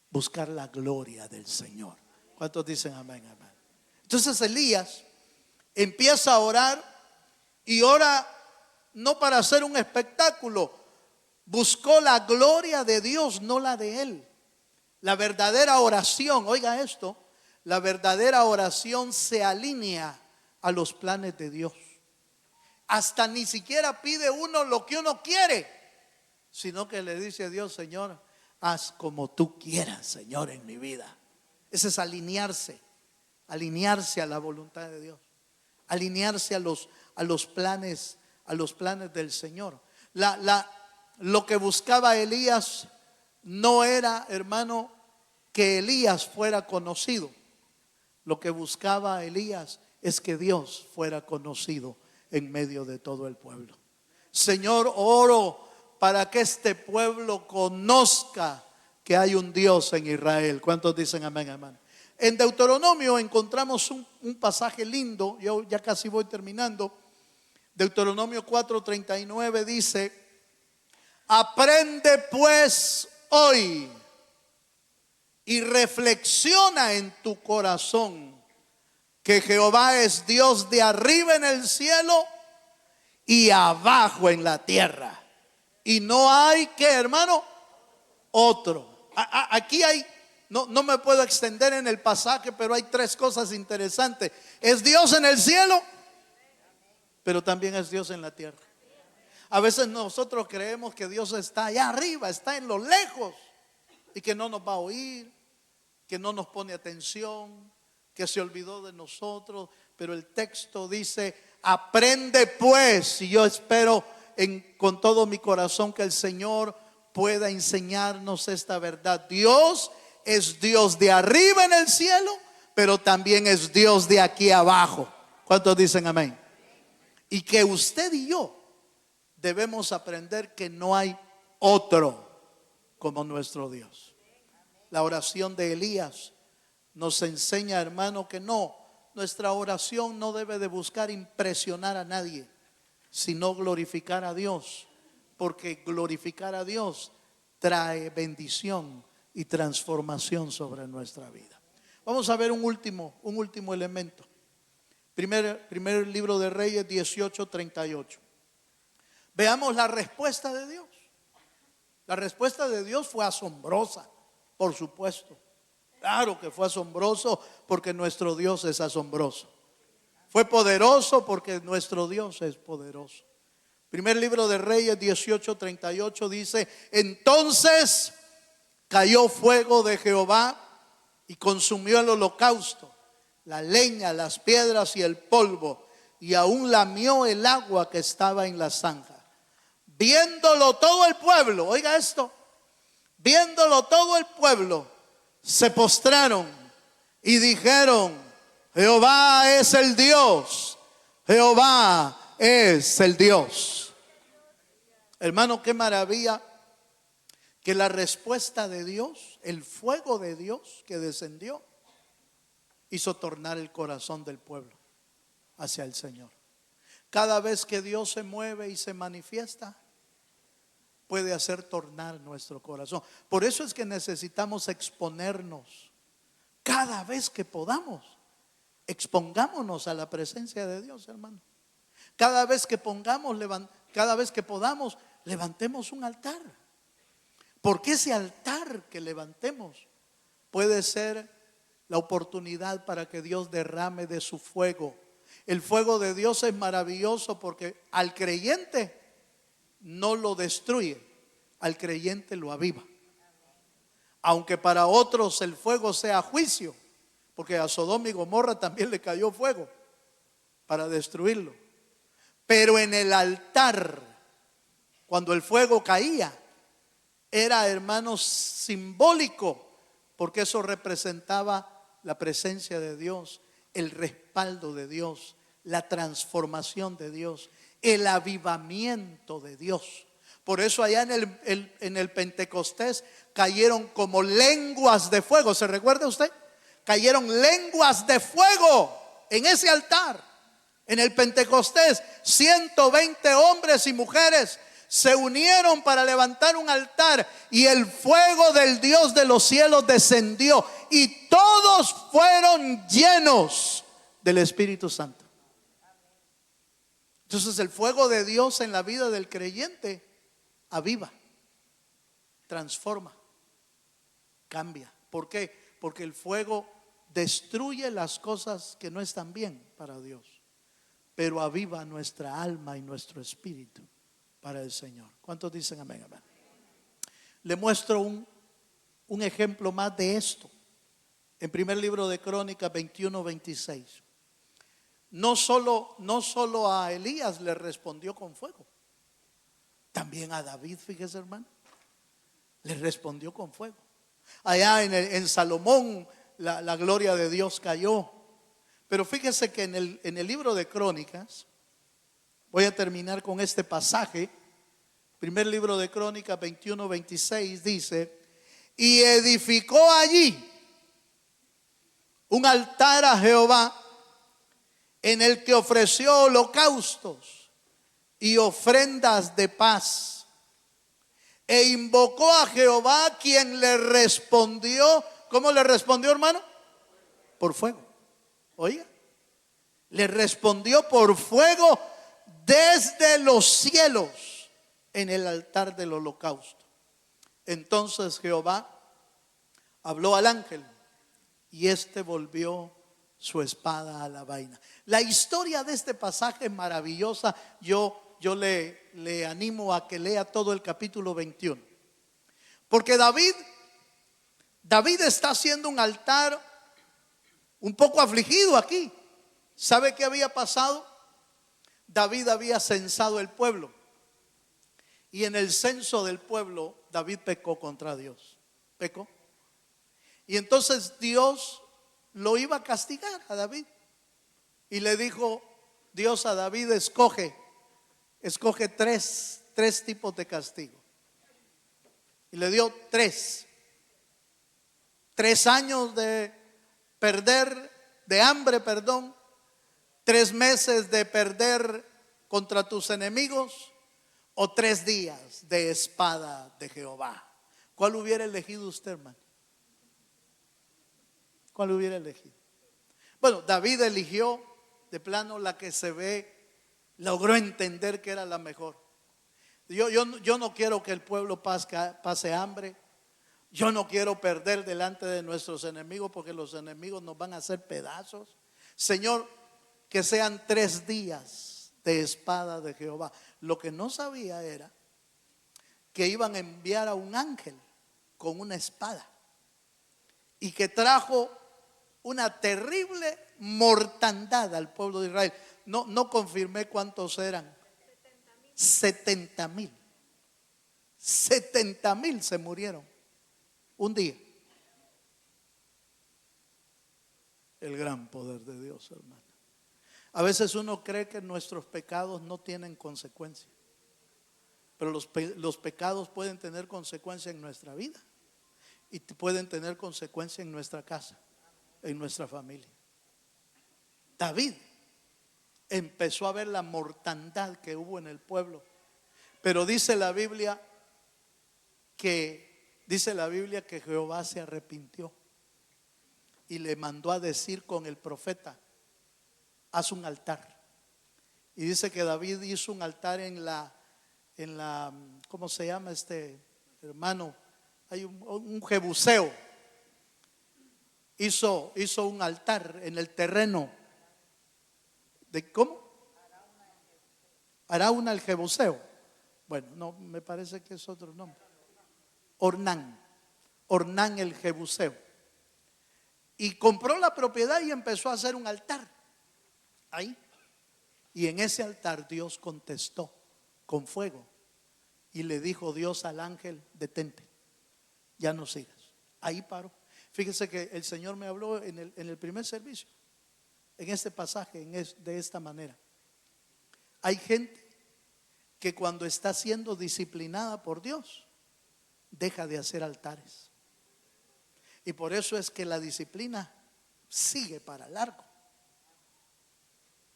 buscar la gloria del Señor. ¿Cuántos dicen amén, amén? Entonces Elías empieza a orar y ora no para hacer un espectáculo. Buscó la gloria de Dios, no la de él. La verdadera oración, oiga esto, la verdadera oración se alinea a los planes de Dios. Hasta ni siquiera pide uno lo que uno quiere, sino que le dice a Dios: Señor, haz como tú quieras, Señor, en mi vida. Ese es alinearse a la voluntad de Dios, alinearse a los planes del Señor. Lo que buscaba Elías no era, hermano, que Elías fuera conocido. Lo que buscaba Elías es que Dios fuera conocido en medio de todo el pueblo. Señor, oro para que este pueblo conozca que hay un Dios en Israel. ¿Cuántos dicen amén, hermano? En Deuteronomio encontramos un pasaje lindo. Yo ya casi voy terminando. Deuteronomio 4:39 dice: aprende pues hoy y reflexiona en tu corazón que Jehová es Dios de arriba en el cielo y abajo en la tierra. Y no hay, ¿qué, hermano? Otro. Aquí hay, no me puedo extender en el pasaje, pero hay tres cosas interesantes. Es Dios en el cielo, pero también es Dios en la tierra. A veces nosotros creemos que Dios está allá arriba, está en lo lejos, y que no nos va a oír, que no nos pone atención, que se olvidó de nosotros. Pero el texto dice: aprende pues. Y yo espero con todo mi corazón que el Señor pueda enseñarnos esta verdad. Dios es Dios de arriba en el cielo, pero también es Dios de aquí abajo. ¿Cuántos dicen amén? Y que usted y yo debemos aprender que no hay otro como nuestro Dios. La oración de Elías nos enseña, hermano, que nuestra oración no debe de buscar impresionar a nadie, sino glorificar a Dios, porque glorificar a Dios trae bendición y transformación sobre nuestra vida. Vamos a ver un último elemento. Primer libro de Reyes 18:38. Veamos la respuesta de Dios. La respuesta de Dios fue asombrosa, por supuesto. Claro que fue asombroso, porque nuestro Dios es asombroso. Fue poderoso porque nuestro Dios es poderoso. Primer libro de Reyes 18:38 dice: entonces cayó fuego de Jehová y consumió el holocausto, la leña, las piedras y el polvo, y aún lamió el agua que estaba en la zanja. Viéndolo todo el pueblo, oiga esto, viéndolo todo el pueblo, se postraron y dijeron: Jehová es el Dios, Jehová es el Dios. Hermano, qué maravilla que la respuesta de Dios, el fuego de Dios que descendió, hizo tornar el corazón del pueblo hacia el Señor. Cada vez que Dios se mueve y se manifiesta, puede hacer tornar nuestro corazón. Por eso es que necesitamos exponernos. Cada vez que podamos, expongámonos a la presencia de Dios, hermano. Cada vez que podamos, levantemos un altar. Porque ese altar que levantemos puede ser la oportunidad para que Dios derrame de su fuego. El fuego de Dios es maravilloso porque al creyente no lo destruye, al creyente lo aviva. Aunque para otros el fuego sea juicio, porque a Sodoma y Gomorra también le cayó fuego para destruirlo. Pero en el altar, cuando el fuego caía, era, hermanos, simbólico, porque eso representaba la presencia de Dios, el respaldo de Dios, la transformación de Dios, el avivamiento de Dios. Por eso allá en el Pentecostés cayeron como lenguas de fuego. ¿Se recuerda usted? Cayeron lenguas de fuego en ese altar. En el Pentecostés 120 hombres y mujeres se unieron para levantar un altar, y el fuego del Dios de los cielos descendió y todos fueron llenos del Espíritu Santo. Entonces el fuego de Dios en la vida del creyente aviva, transforma, cambia. ¿Por qué? Porque el fuego destruye las cosas que no están bien para Dios, pero aviva nuestra alma y nuestro espíritu para el Señor. ¿Cuántos dicen amén, amén? Le muestro un ejemplo más de esto. En primer libro de Crónicas 21:26. No solo a Elías le respondió con fuego, también a David, fíjese, hermano, le respondió con fuego. Allá en Salomón la gloria de Dios cayó. Pero fíjese que en el libro de Crónicas, voy a terminar con este pasaje. Primer libro de Crónicas 21:26 dice: y edificó allí un altar a Jehová, en el que ofreció holocaustos y ofrendas de paz. E invocó a Jehová, quien le respondió. ¿Cómo le respondió, hermano? Por fuego. Oiga, le respondió por fuego desde los cielos en el altar del holocausto. Entonces Jehová habló al ángel y éste volvió su espada a la vaina. La historia de este pasaje es maravillosa. Yo le animo a que lea todo el capítulo 21. Porque David está haciendo un altar un poco afligido aquí. ¿Sabe qué había pasado? David había censado el pueblo. Y en el censo del pueblo, David pecó contra Dios. Pecó. Y entonces Dios lo iba a castigar a David. Y le dijo Dios a David: escoge tres tipos de castigo. Y le dio 3 años de hambre, 3 meses de perder contra tus enemigos, o 3 días de espada de Jehová. ¿Cuál hubiera elegido usted, hermano? ¿Cuál hubiera elegido? Bueno, David eligió de plano la que se ve, logró entender que era la mejor. Yo no quiero que el pueblo pase hambre. Yo no quiero perder delante de nuestros enemigos, porque los enemigos nos van a hacer pedazos. Señor, que sean 3 días de espada de Jehová. Lo que no sabía era que iban a enviar a un ángel con una espada y que trajo una terrible mortandad al pueblo de Israel. No confirmé cuántos eran. 70,000. 70,000 se murieron un día. El gran poder de Dios, hermano. A veces uno cree que nuestros pecados no tienen consecuencia, pero los pecados pueden tener consecuencia en nuestra vida y pueden tener consecuencia en nuestra casa, en nuestra familia. David empezó a ver la mortandad que hubo en el pueblo, pero dice la Biblia que Jehová se arrepintió y le mandó a decir con el profeta: haz un altar. Y dice que David hizo un altar en la ¿cómo se llama hermano? Hay un jebuseo. Hizo un altar en el terreno de, ¿cómo? Arauna el jebuseo. Bueno, no, me parece que es otro nombre. Ornán el jebuseo. Y compró la propiedad y empezó a hacer un altar ahí. Y en ese altar Dios contestó con fuego. Y le dijo Dios al ángel: detente, ya no sigas. Ahí paró. Fíjese que el Señor me habló en el primer servicio, en este pasaje, de esta manera. Hay gente que cuando está siendo disciplinada por Dios, deja de hacer altares. Y por eso es que la disciplina sigue para largo,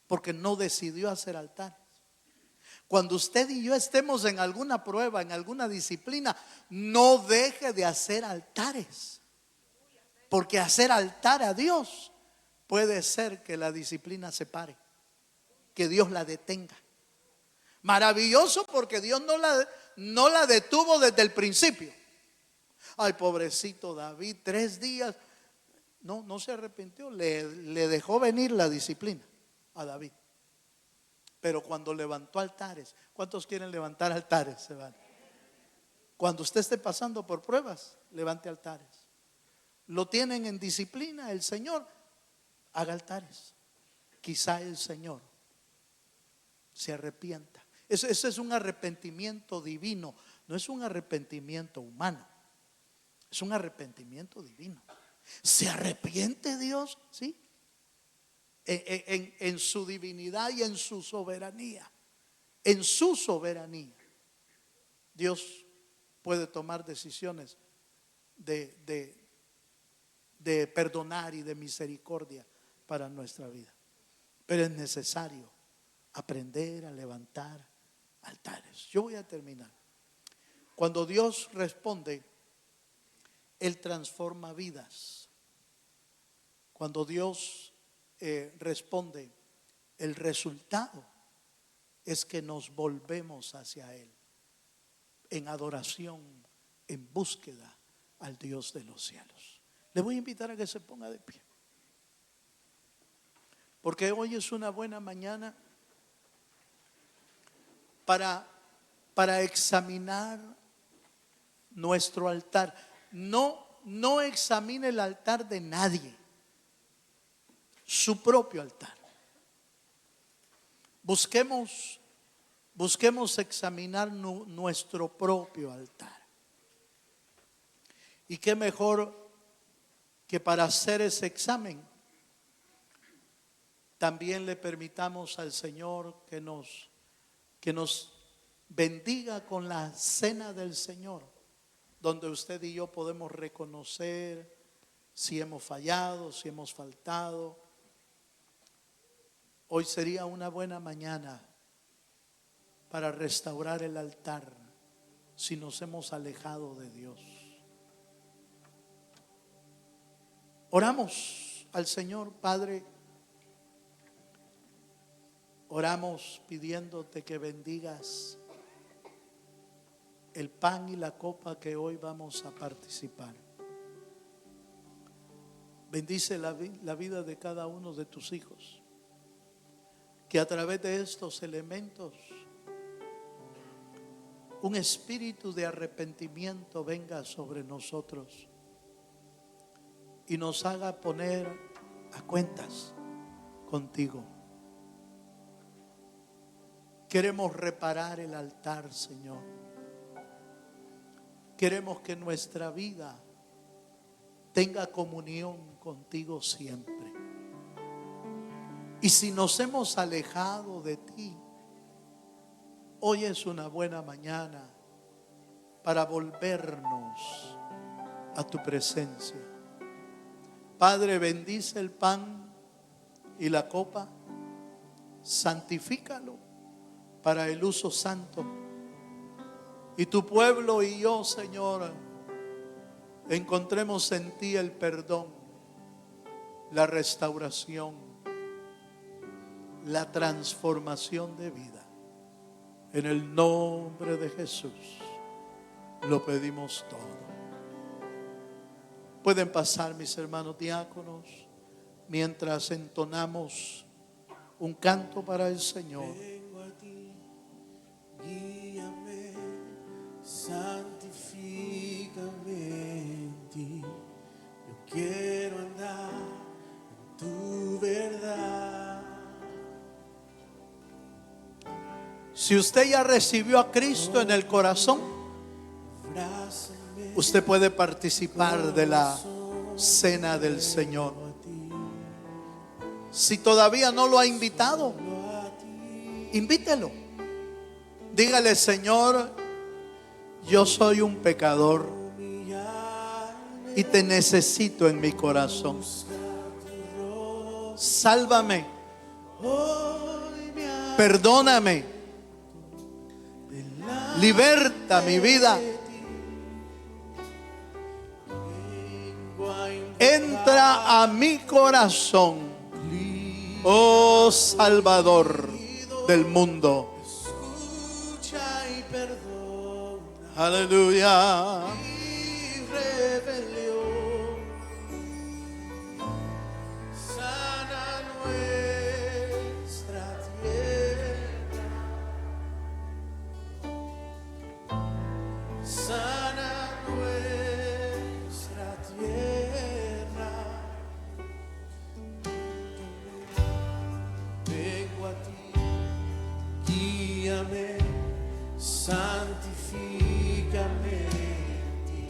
porque no decidió hacer altares. Cuando usted y yo estemos en alguna prueba, en alguna disciplina, no deje de hacer altares, porque hacer altar a Dios puede ser que la disciplina se pare, que Dios la detenga. Maravilloso, porque Dios no la detuvo desde el principio. Ay, pobrecito David, 3 días. No se arrepintió, le dejó venir la disciplina a David. Pero cuando levantó altares, ¿cuántos quieren levantar altares? Se van. Cuando usted esté pasando por pruebas, levante altares. Lo tienen en disciplina el Señor, haga altares. Quizá el Señor se arrepienta. Ese es un arrepentimiento divino, no es un arrepentimiento humano, es un arrepentimiento divino. ¿Se arrepiente Dios? Sí. En su divinidad y en su soberanía. En su soberanía, Dios puede tomar decisiones de perdonar y de misericordia para nuestra vida. Pero es necesario aprender a levantar altares. Yo voy a terminar. Cuando Dios responde, Él transforma vidas. Cuando Dios responde, el resultado es que nos volvemos hacia Él en adoración, en búsqueda al Dios de los cielos. Le voy a invitar a que se ponga de pie, porque hoy es una buena mañana para examinar nuestro altar. No examine el altar de nadie, su propio altar. Busquemos examinar nuestro propio altar. Y qué mejor que para hacer ese examen también le permitamos al Señor que nos bendiga con la cena del Señor, donde usted y yo podemos reconocer si hemos fallado, si hemos faltado. Hoy sería una buena mañana para restaurar el altar si nos hemos alejado de Dios. Oramos al Señor. Padre, oramos pidiéndote que bendigas el pan y la copa que hoy vamos a participar. Bendice la vida de cada uno de tus hijos, que a través de estos elementos un espíritu de arrepentimiento venga sobre nosotros y nos haga poner a cuentas contigo. Queremos reparar el altar, Señor. Queremos que nuestra vida tenga comunión contigo siempre. Y si nos hemos alejado de ti, hoy es una buena mañana para volvernos a tu presencia. Padre, bendice el pan y la copa, santifícalo para el uso santo. Y tu pueblo y yo, Señor, encontremos en ti el perdón, la restauración, la transformación de vida. En el nombre de Jesús lo pedimos todo. Pueden pasar, mis hermanos diáconos, mientras entonamos un canto para el Señor. Vengo a ti, guíame, santifícame en ti. Yo quiero andar en tu verdad. Si usted ya recibió a Cristo en el corazón, usted puede participar de la cena del Señor. Si todavía no lo ha invitado, invítelo. Dígale: Señor, yo soy un pecador y te necesito en mi corazón. Sálvame, perdóname, liberta mi vida. Entra a mi corazón, oh Salvador del mundo. Escucha y perdona Aleluya. mi rebelión. Sana nuestra tierra. Sana nuestra tierra. Vengo a ti, guíame, santifícame en ti.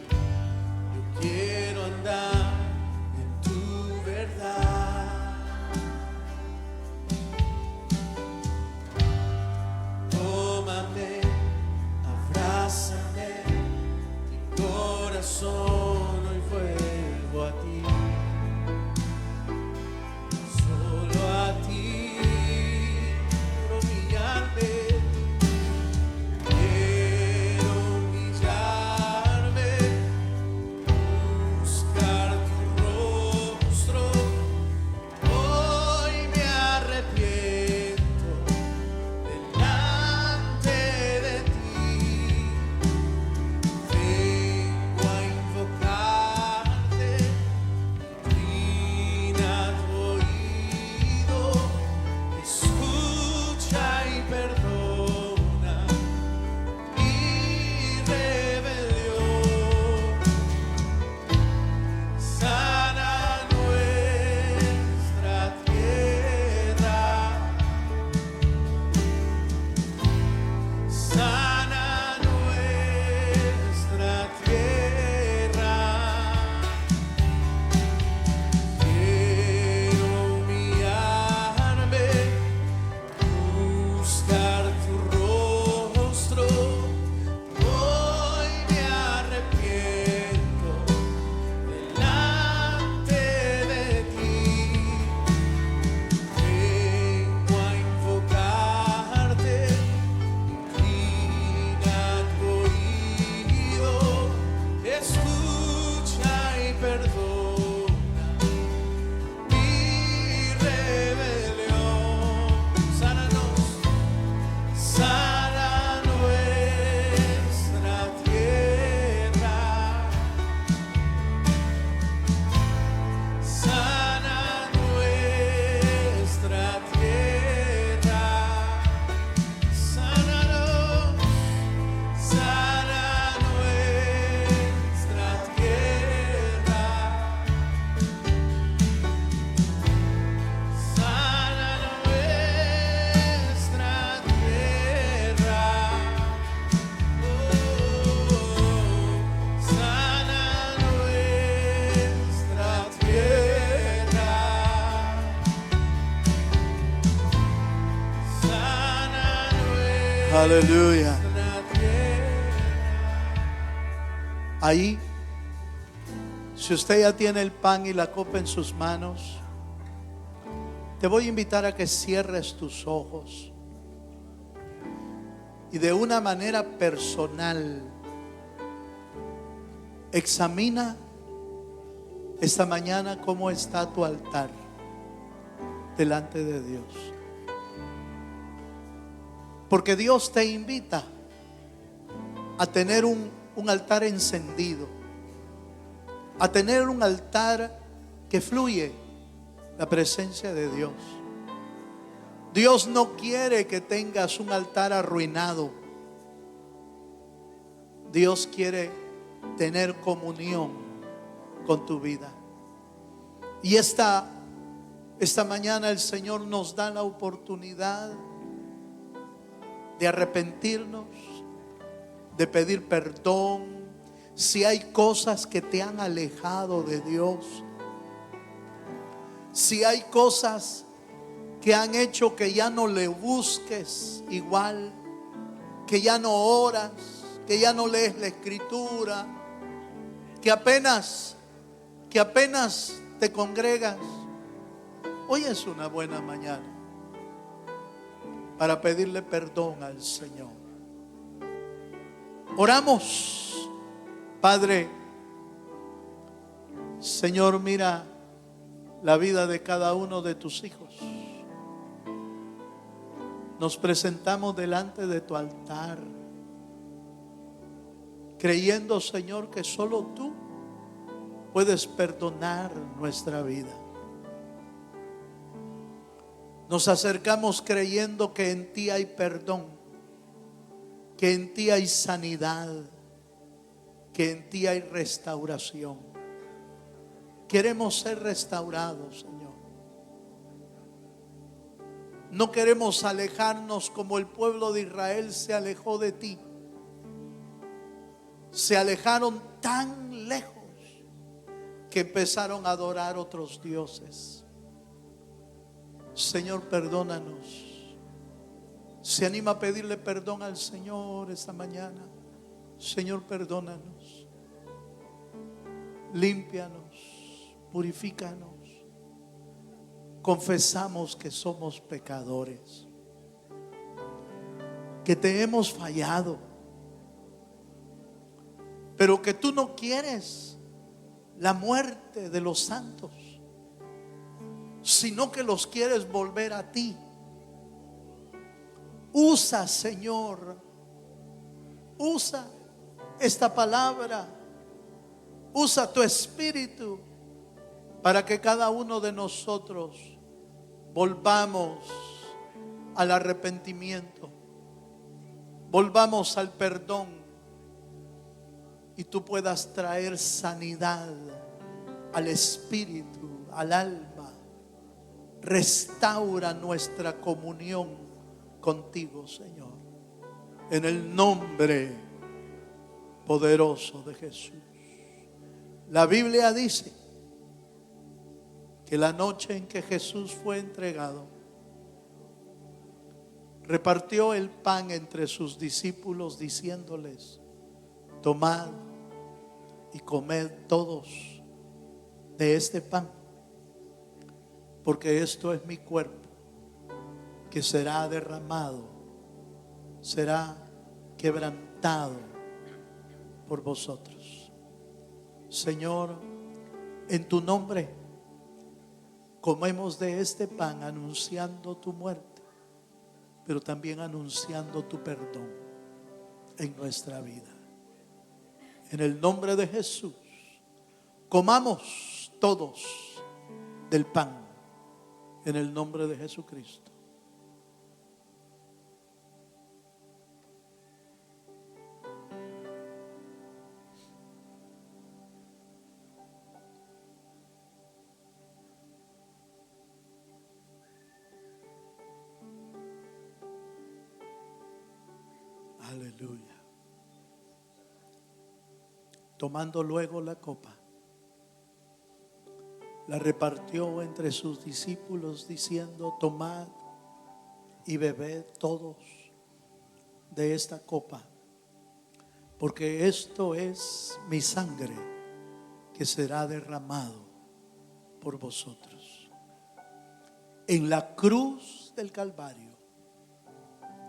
Aleluya. la tierra. Ahí, si usted ya tiene el pan y la copa en sus manos, te voy a invitar a que cierres tus ojos y de una manera personal examina esta mañana cómo está tu altar delante de Dios. Porque Dios te invita a tener un altar encendido, a tener un altar que fluye la presencia de Dios. Dios no quiere que tengas un altar arruinado. Dios quiere tener comunión con tu vida. Y esta mañana el Señor nos da la oportunidad de arrepentirnos, de pedir perdón. Si hay cosas que te han alejado de Dios, si hay cosas que han hecho que ya no le busques igual, que ya no oras, que ya no lees la escritura, que apenas te congregas, hoy es una buena mañana para pedirle perdón al Señor. Oramos. Padre, Señor, mira la vida de cada uno de tus hijos. Nos presentamos delante de tu altar, creyendo, Señor, que solo tú puedes perdonar nuestra vida. Nos acercamos creyendo que en ti hay perdón, que en ti hay sanidad, que en ti hay restauración. Queremos ser restaurados, Señor. No queremos alejarnos como el pueblo de Israel se alejó de ti. Se alejaron tan lejos que empezaron a adorar otros dioses. Señor, perdónanos. Se anima a pedirle perdón al Señor esta mañana. Señor, perdónanos. Límpianos, purifícanos. Confesamos que somos pecadores, que te hemos fallado, pero que tú no quieres la muerte de los santos, sino que los quieres volver a ti. Usa, Señor, usa esta palabra, usa tu espíritu para que cada uno de nosotros volvamos al arrepentimiento, volvamos al perdón y tú puedas traer sanidad al espíritu, al alma. Restaura nuestra comunión contigo, Señor, en el nombre poderoso de Jesús. La Biblia dice que la noche en que Jesús fue entregado, repartió el pan entre sus discípulos diciéndoles: tomad y comed todos de este pan, porque esto es mi cuerpo que será derramado, será quebrantado por vosotros. Señor, en tu nombre comemos de este pan anunciando tu muerte, pero también anunciando tu perdón en nuestra vida. En el nombre de Jesús, comamos todos del pan, en el nombre de Jesucristo. Aleluya. Tomando luego la copa, la repartió entre sus discípulos diciendo: tomad y bebed todos de esta copa, porque esto es mi sangre que será derramado por vosotros. En la cruz del Calvario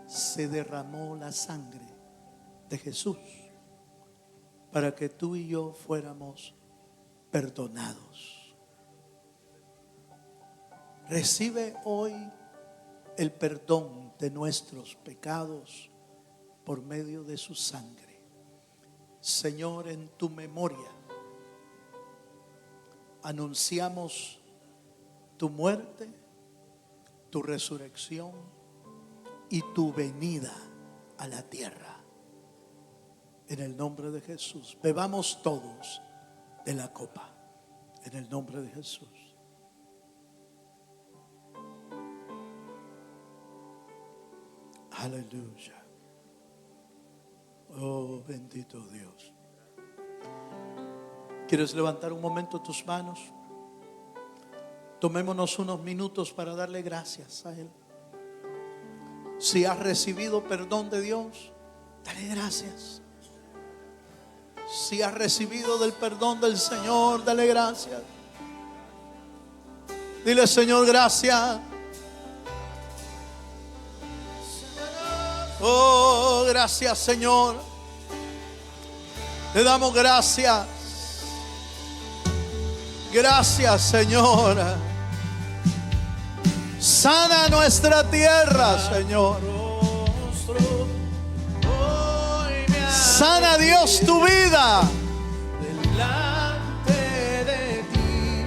se derramó la sangre de Jesús para que tú y yo fuéramos perdonados. Recibe hoy el perdón de nuestros pecados por medio de su sangre. Señor, en tu memoria anunciamos tu muerte, tu resurrección y tu venida a la tierra. En el nombre de Jesús, bebamos todos de la copa. En el nombre de Jesús. Aleluya. Oh, bendito Dios. ¿Quieres levantar un momento tus manos? Tomémonos unos minutos para darle gracias a Él. Si has recibido perdón de Dios, dale gracias. Si has recibido del perdón del Señor, dale gracias. Dile: Señor, gracias. Oh, gracias, Señor. Te damos gracias. Gracias, Señor. Sana nuestra tierra, Señor. Sana, Dios, tu vida. Delante de ti,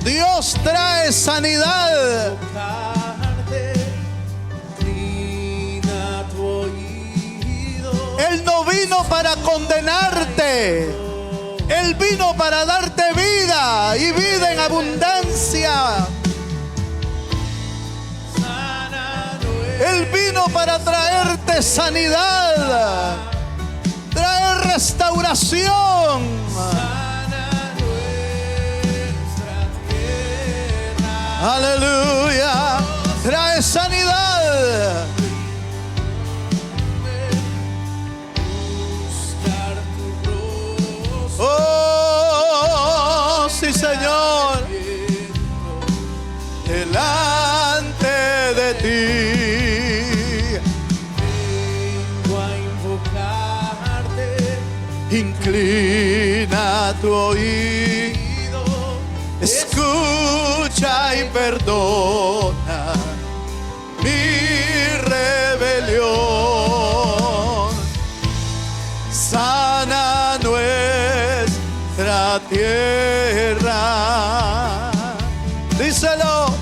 Dios trae sanidad. inclina tu oído. Él no vino para condenarte. Él vino para darte vida y vida en abundancia. Él vino para traerte sanidad, traer restauración. Sana nuestra tierra. Aleluya. Trae sanidad. Buscar tu rostro. Oh, sí, Señor. Delante de ti. Vengo a invocarte. Inclina tu oído, escucha y perdona mi rebelión. Sana nuestra tierra. Díselo.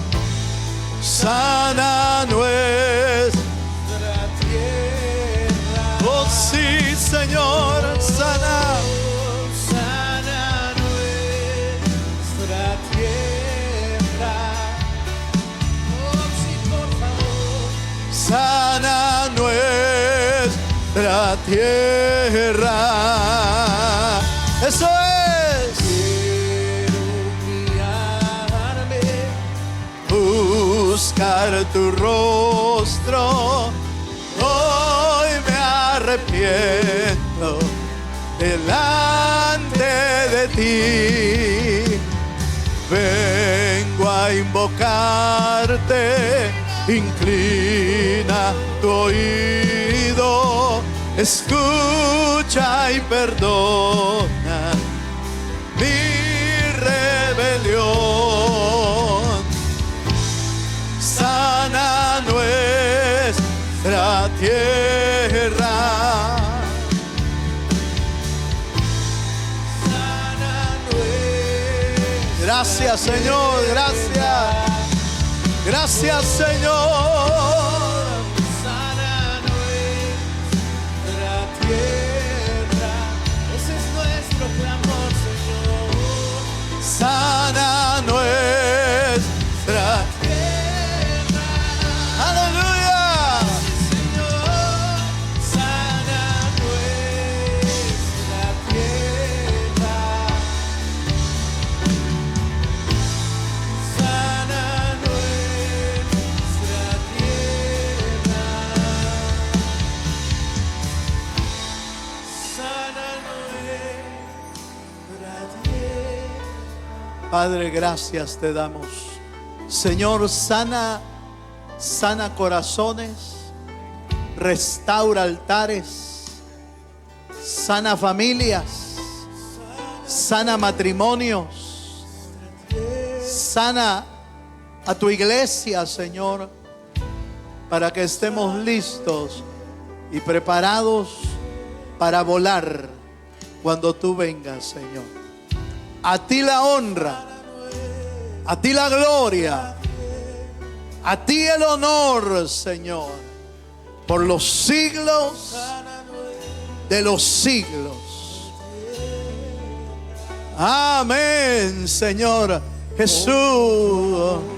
Sana nuestra Tierra. Oh, sí, Señor, sana. Sana nuestra tierra. Oh, sí, por favor. Sana nuestra tierra. Eso es. Quiero humillarme. Buscar tu rostro. Hoy me arrepiento delante de ti. Vengo a invocarte. Inclina tu oído, escucha y perdona mi rebelión. Sana nuestra tierra. Sana nuestra. Gracias, Señor, gracias. Gracias, Señor. Sana nuestra tierra. Ese es nuestro clamor, Señor. Sana nuestra Tierra. aleluya. Señor, sana nuestra tierra. Sana nuestra tierra. Padre, gracias te damos. Señor, sana corazones, restaura altares, sana familias, sana matrimonios, sana a tu iglesia, Señor, para que estemos listos y preparados para volar cuando tú vengas, Señor. A ti la honra, a ti la gloria, a ti el honor, Señor, por los siglos de los siglos. Amén, Señor Jesús.